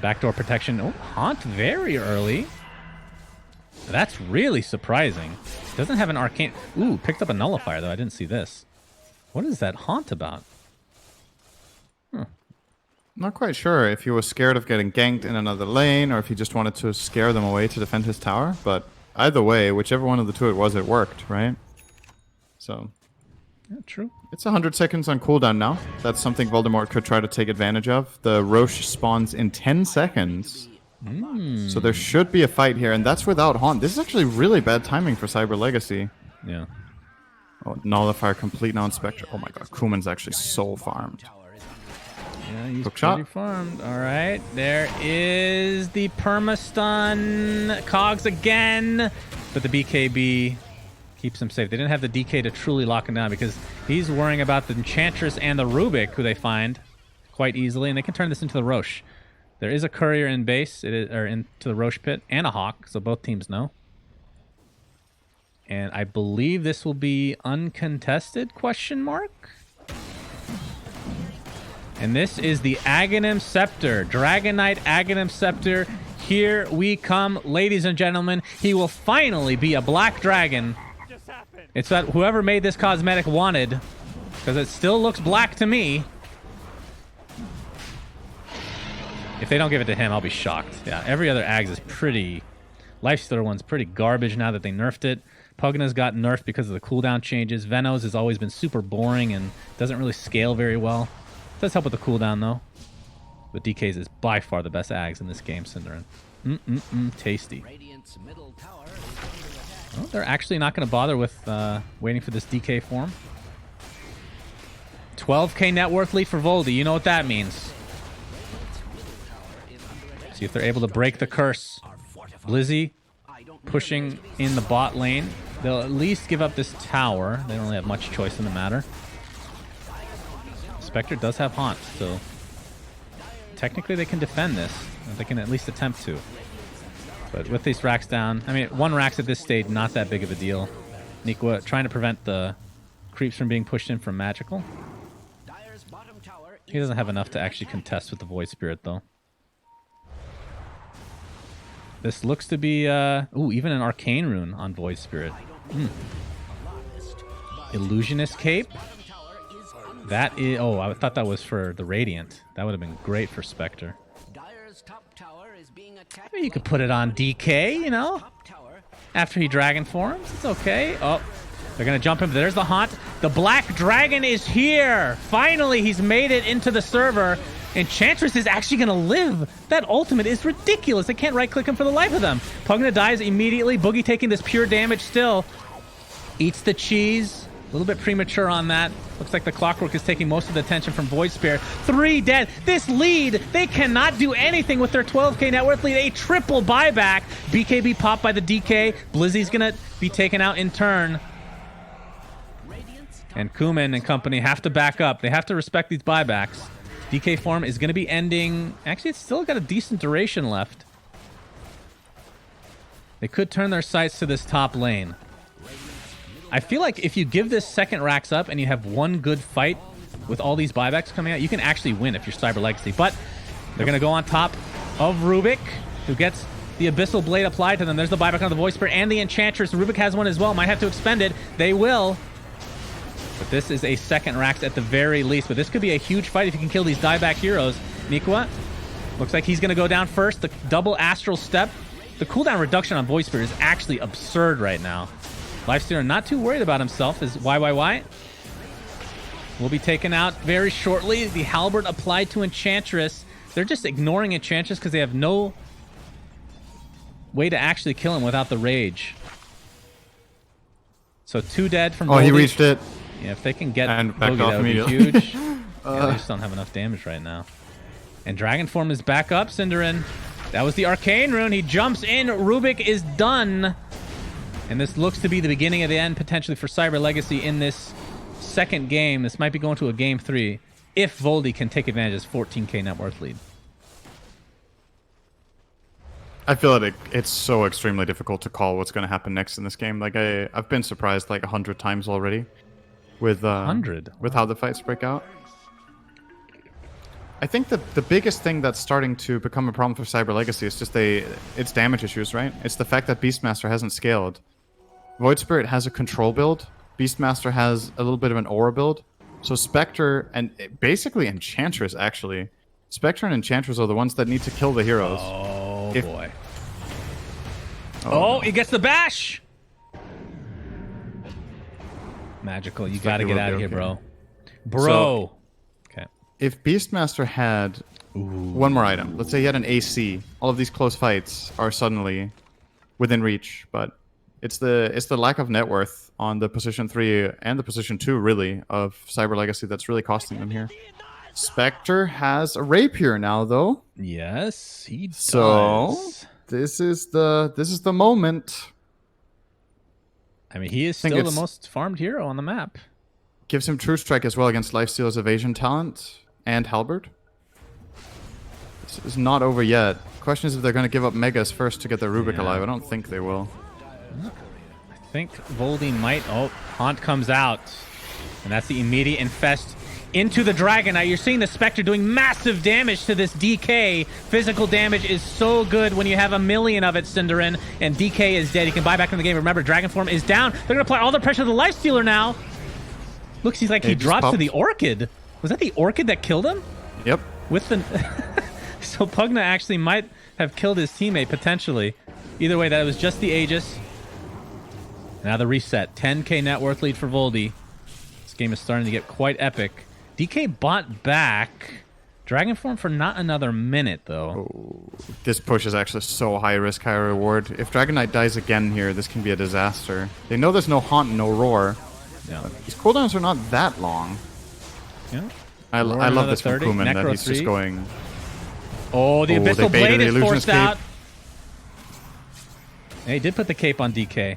Backdoor protection. Oh, Haunt very early. That's really surprising. Doesn't have an arcane. Ooh, picked up a nullifier, though. I didn't see this. What is that Haunt about? Not quite sure if he was scared of getting ganked in another lane or if he just wanted to scare them away to defend his tower. But either way, whichever one of the two it was, it worked, right? So, yeah, true. It's 100 seconds on cooldown now. That's something Voldemort could try to take advantage of. The Roche spawns in 10 seconds. So there should be a fight here, and that's without Haunt. This is actually really bad timing for Cyber Legacy. Yeah. Oh, Nullifier complete now on Spectre. Oh my god, Kuman's actually so farmed. Yeah, he's pretty farmed. All right, there is the perma-stun. Cogs again, but the BKB keeps him safe. They didn't have the DK to truly lock him down because he's worrying about the Enchantress and the Rubik, who they find quite easily, and they can turn this into the Roche. There is a Courier in base, or into the Roche pit, and a Hawk, so both teams know. And I believe this will be uncontested, question mark? And this is the Aghanim Scepter. Dragon Knight Aghanim Scepter. Here we come, ladies and gentlemen. He will finally be a black dragon. It's that whoever made this cosmetic wanted, because it still looks black to me. If they don't give it to him, I'll be shocked. Yeah, every other Ags is pretty... Lifestealer one's pretty garbage now that they nerfed it. Pugna's got nerfed because of the cooldown changes. Venos has always been super boring and doesn't really scale very well. Does help with the cooldown, though. But DK's is by far the best Ags in this game, Cinderin. Tasty. Well, they're actually not going to bother with waiting for this DK form. 12k net worth lead for Voldy. You know what that means. See if they're able to break the curse. Blizzy pushing in the bot lane. They'll at least give up this tower. They don't really have much choice in the matter. Spectre does have Haunt, so technically they can defend this. They can at least attempt to. But with these racks down, I mean, one rack's at this stage, not that big of a deal. Nikwa trying to prevent the creeps from being pushed in from Magical. He doesn't have enough to actually contest with the Void Spirit, though. This looks to be, ooh, even an Arcane Rune on Void Spirit. Illusionist Cape. That is... Oh, I thought that was for the Radiant. That would have been great for Spectre. I mean, you could put it on DK, you know? After he Dragon forms. It's okay. Oh, they're going to jump him. There's the Haunt. The Black Dragon is here! Finally, he's made it into the server. Enchantress is actually going to live. That ultimate is ridiculous. They can't right-click him for the life of them. Pugna dies immediately. Boogie taking this pure damage still. Eats the cheese. A little bit premature on that. Looks like the Clockwork is taking most of the attention from Void Spirit. 3 dead. This lead, they cannot do anything with their 12k net worth lead. A triple buyback. BKB popped by the DK. Blizzy's going to be taken out in turn. And Kuman and company have to back up. They have to respect these buybacks. DK form is going to be ending... Actually, it's still got a decent duration left. They could turn their sights to this top lane. I feel like if you give this second racks up and you have one good fight with all these buybacks coming out, you can actually win if you're Cyber Legacy. But they're going to go on top of Rubik, who gets the Abyssal Blade applied to them. There's the buyback on the Voice Spirit and the Enchantress. Rubik has one as well. Might have to expend it. They will. But this is a second Rax at the very least. But this could be a huge fight if you can kill these dieback heroes. Nikwa looks like he's going to go down first. The double astral step. The cooldown reduction on Void Spirit is actually absurd right now. Lifestealer not too worried about himself as YYY will be taken out very shortly. The halberd applied to Enchantress. They're just ignoring Enchantress because they have no way to actually kill him without the rage. So 2 dead from Goldie. He reached it. Yeah, if they can get and back Boogie, off that would be immediately. huge. Yeah, they just don't have enough damage right now. And Dragon Form is back up, Cinderin. That was the Arcane Rune. He jumps in. Rubik is done. And this looks to be the beginning of the end, potentially, for Cyber Legacy in this second game. This might be going to a game 3 if Voldy can take advantage of his 14k net worth lead. I feel like it's so extremely difficult to call what's going to happen next in this game. Like I've been surprised like 100 times already with 100 with how the fights break out. I think that the biggest thing that's starting to become a problem for Cyber Legacy is just its damage issues, right? It's the fact that Beastmaster hasn't scaled. Void Spirit has a control build. Beastmaster has a little bit of an aura build. So Spectre and basically Enchantress, actually. Spectre and Enchantress are the ones that need to kill the heroes. Oh, boy. Oh, he gets the bash! Magical, you gotta get out of here, bro. Bro! Okay. If Beastmaster had one more item, let's say he had an AC, all of these close fights are suddenly within reach, but it's the lack of net worth on the position 3 and the position 2, really, of Cyber Legacy that's really costing them here. Spectre has a rapier now, though. Yes, he does. So this is the moment. I mean, he is still the most farmed hero on the map. Gives him True Strike as well against Lifesteal's evasion talent and Halberd. This is not over yet. Question is if they're going to give up Megas first to get their Rubik alive. I don't think they will. I think Voldy might. Oh, Haunt comes out. And that's the immediate infest into the Dragon. Now you're seeing the Spectre doing massive damage to this DK. Physical damage is so good when you have 1,000,000 of it, Cinderin. And DK is dead. He can buy back in the game. Remember, Dragon Form is down. They're going to apply all the pressure to the Lifestealer now. Looks he's like he drops to the Orchid. Was that the Orchid that killed him? Yep. With the... So Pugna actually might have killed his teammate, potentially. Either way, that was just the Aegis. Now the reset. 10k net worth lead for Voldy. This game is starting to get quite epic. DK bought back Dragon Form for not another minute, though. Oh, this push is actually so high risk, high reward. If Dragon Knight dies again here, this can be a disaster. They know there's no Haunt and no Roar. Yeah. These cooldowns are not that long. Yeah. I love this from Kuman, that he's just going... Oh, the Abyssal Blade is forced out. Cape. Hey, he did put the cape on DK.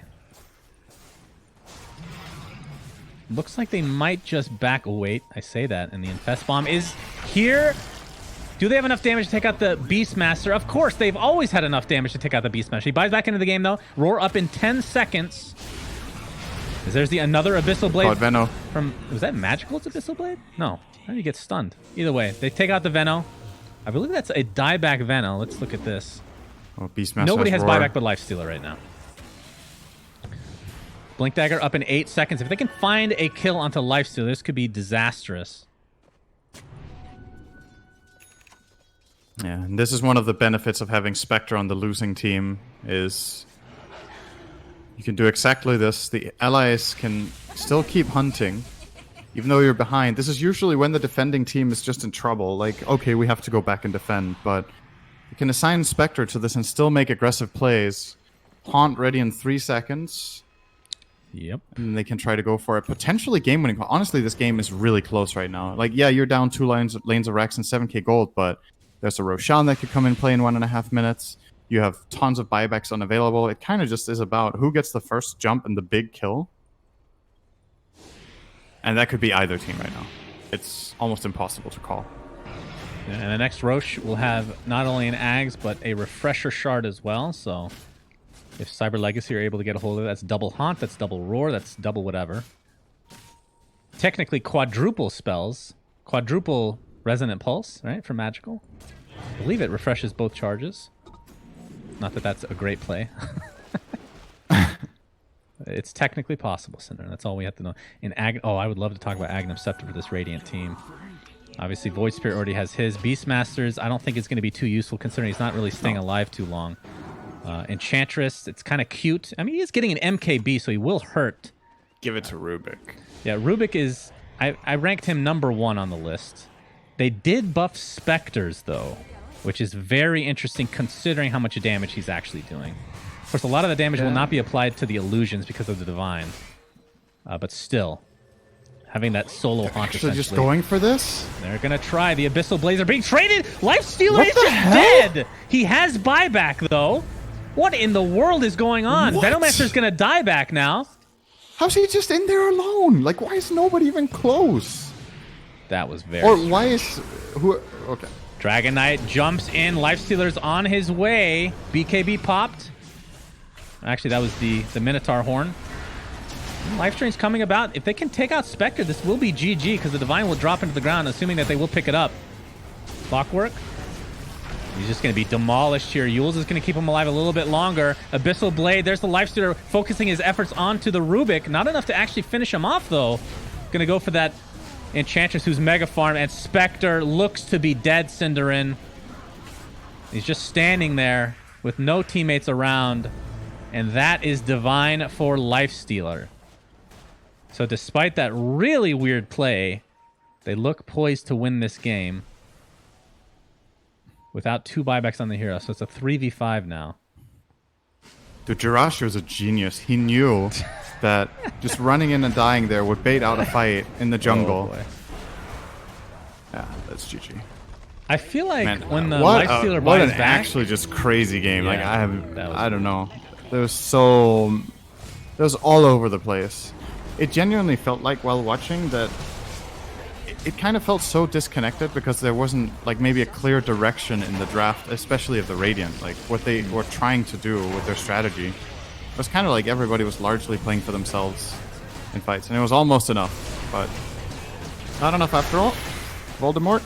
Looks like they might just back. Oh, wait, I say that, and the Infest Bomb is here. Do they have enough damage to take out the Beastmaster? Of course, they've always had enough damage to take out the Beastmaster. He buys back into the game, though. Roar up in 10 seconds. There's another Abyssal Blade. Venno. Was that Magical's Abyssal Blade? No. How did he get stunned? Either way, they take out the Venno. I believe that's a dieback Venno. Let's look at this. Oh, Beastmaster Nobody has Roar. buyback but Lifestealer right now. Blink Dagger up in 8 seconds. If they can find a kill onto Lifestealer, this could be disastrous. Yeah, and this is one of the benefits of having Spectre on the losing team, is you can do exactly this. The allies can still keep hunting, even though you're behind. This is usually when the defending team is just in trouble. Like, okay, we have to go back and defend, but you can assign Spectre to this and still make aggressive plays. Haunt ready in 3 seconds. Yep. And they can try to go for a potentially game-winning. Honestly, this game is really close right now. Like, yeah, you're down 2 lanes of Rex and 7k gold, but there's a Roshan that could come and play in 1.5 minutes. You have tons of buybacks unavailable. It kind of just is about who gets the first jump and the big kill. And that could be either team right now. It's almost impossible to call. Yeah, and the next Roche will have not only an Ags, but a Refresher Shard as well. So if Cyber Legacy are able to get a hold of it, that's double Haunt, that's double Roar, that's double whatever. Technically quadruple spells. Quadruple Resonant Pulse, right, for Magical. I believe it refreshes both charges. Not that that's a great play. It's technically possible, Cinder. That's all we have to know. I would love to talk about Agnum Scepter for this Radiant team. Obviously, Void Spirit already has his. Beastmasters, I don't think it's going to be too useful considering he's not really staying alive too long. Enchantress, it's kind of cute. I mean, he is getting an MKB, so he will hurt. Give it to Rubik. Yeah, Rubik is... I ranked him #1 on the list. They did buff Spectres, though, which is very interesting considering how much damage he's actually doing. Of course, a lot of the damage will not be applied to the illusions because of the Divine. But still, having that solo haunt Actually just going for this? They're going to try. The Abyssal Blades are being traded. Lifestealer is just dead. He has buyback, though. What in the world is going on? Venomancer's going to die back now. How's he just in there alone? Like, why is nobody even close? That was very Or why is... who? Okay. Dragon Knight jumps in. Lifestealer's on his way. BKB popped. Actually, that was the Minotaur Horn. Lifestream's coming about. If they can take out Spectre, this will be GG because the Divine will drop into the ground, assuming that they will pick it up. Clockwork. He's just going to be demolished here. Yules is going to keep him alive a little bit longer. Abyssal Blade. There's the Lifestealer focusing his efforts onto the Rubik. Not enough to actually finish him off, though. Going to go for that Enchantress who's Mega Farm. And Spectre looks to be dead, Cinderin. He's just standing there with no teammates around. And that is Divine for Lifestealer. So despite that really weird play, they look poised to win this game. Without 2 buybacks on the hero, so it's a 3v5 now. Dude, Jirachi was a genius. He knew that just running in and dying there would bait out a fight in the jungle. Oh, boy. Yeah, that's GG. I feel like when the what Lifestealer what buys an back... actually just crazy game. Yeah, like, I don't know. There was all over the place. It genuinely felt like, while watching, that it kind of felt so disconnected because there wasn't like maybe a clear direction in the draft, especially of the Radiant, like what they were trying to do with their strategy. It was kind of like everybody was largely playing for themselves in fights, and it was almost enough, but not enough after all. Voldemort.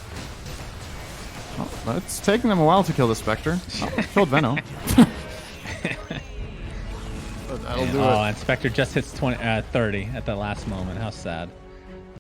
Well, it's taking them a while to kill the Spectre. Oh, killed Venno. That'll do it. And Spectre just hits 30 at the last moment. How sad.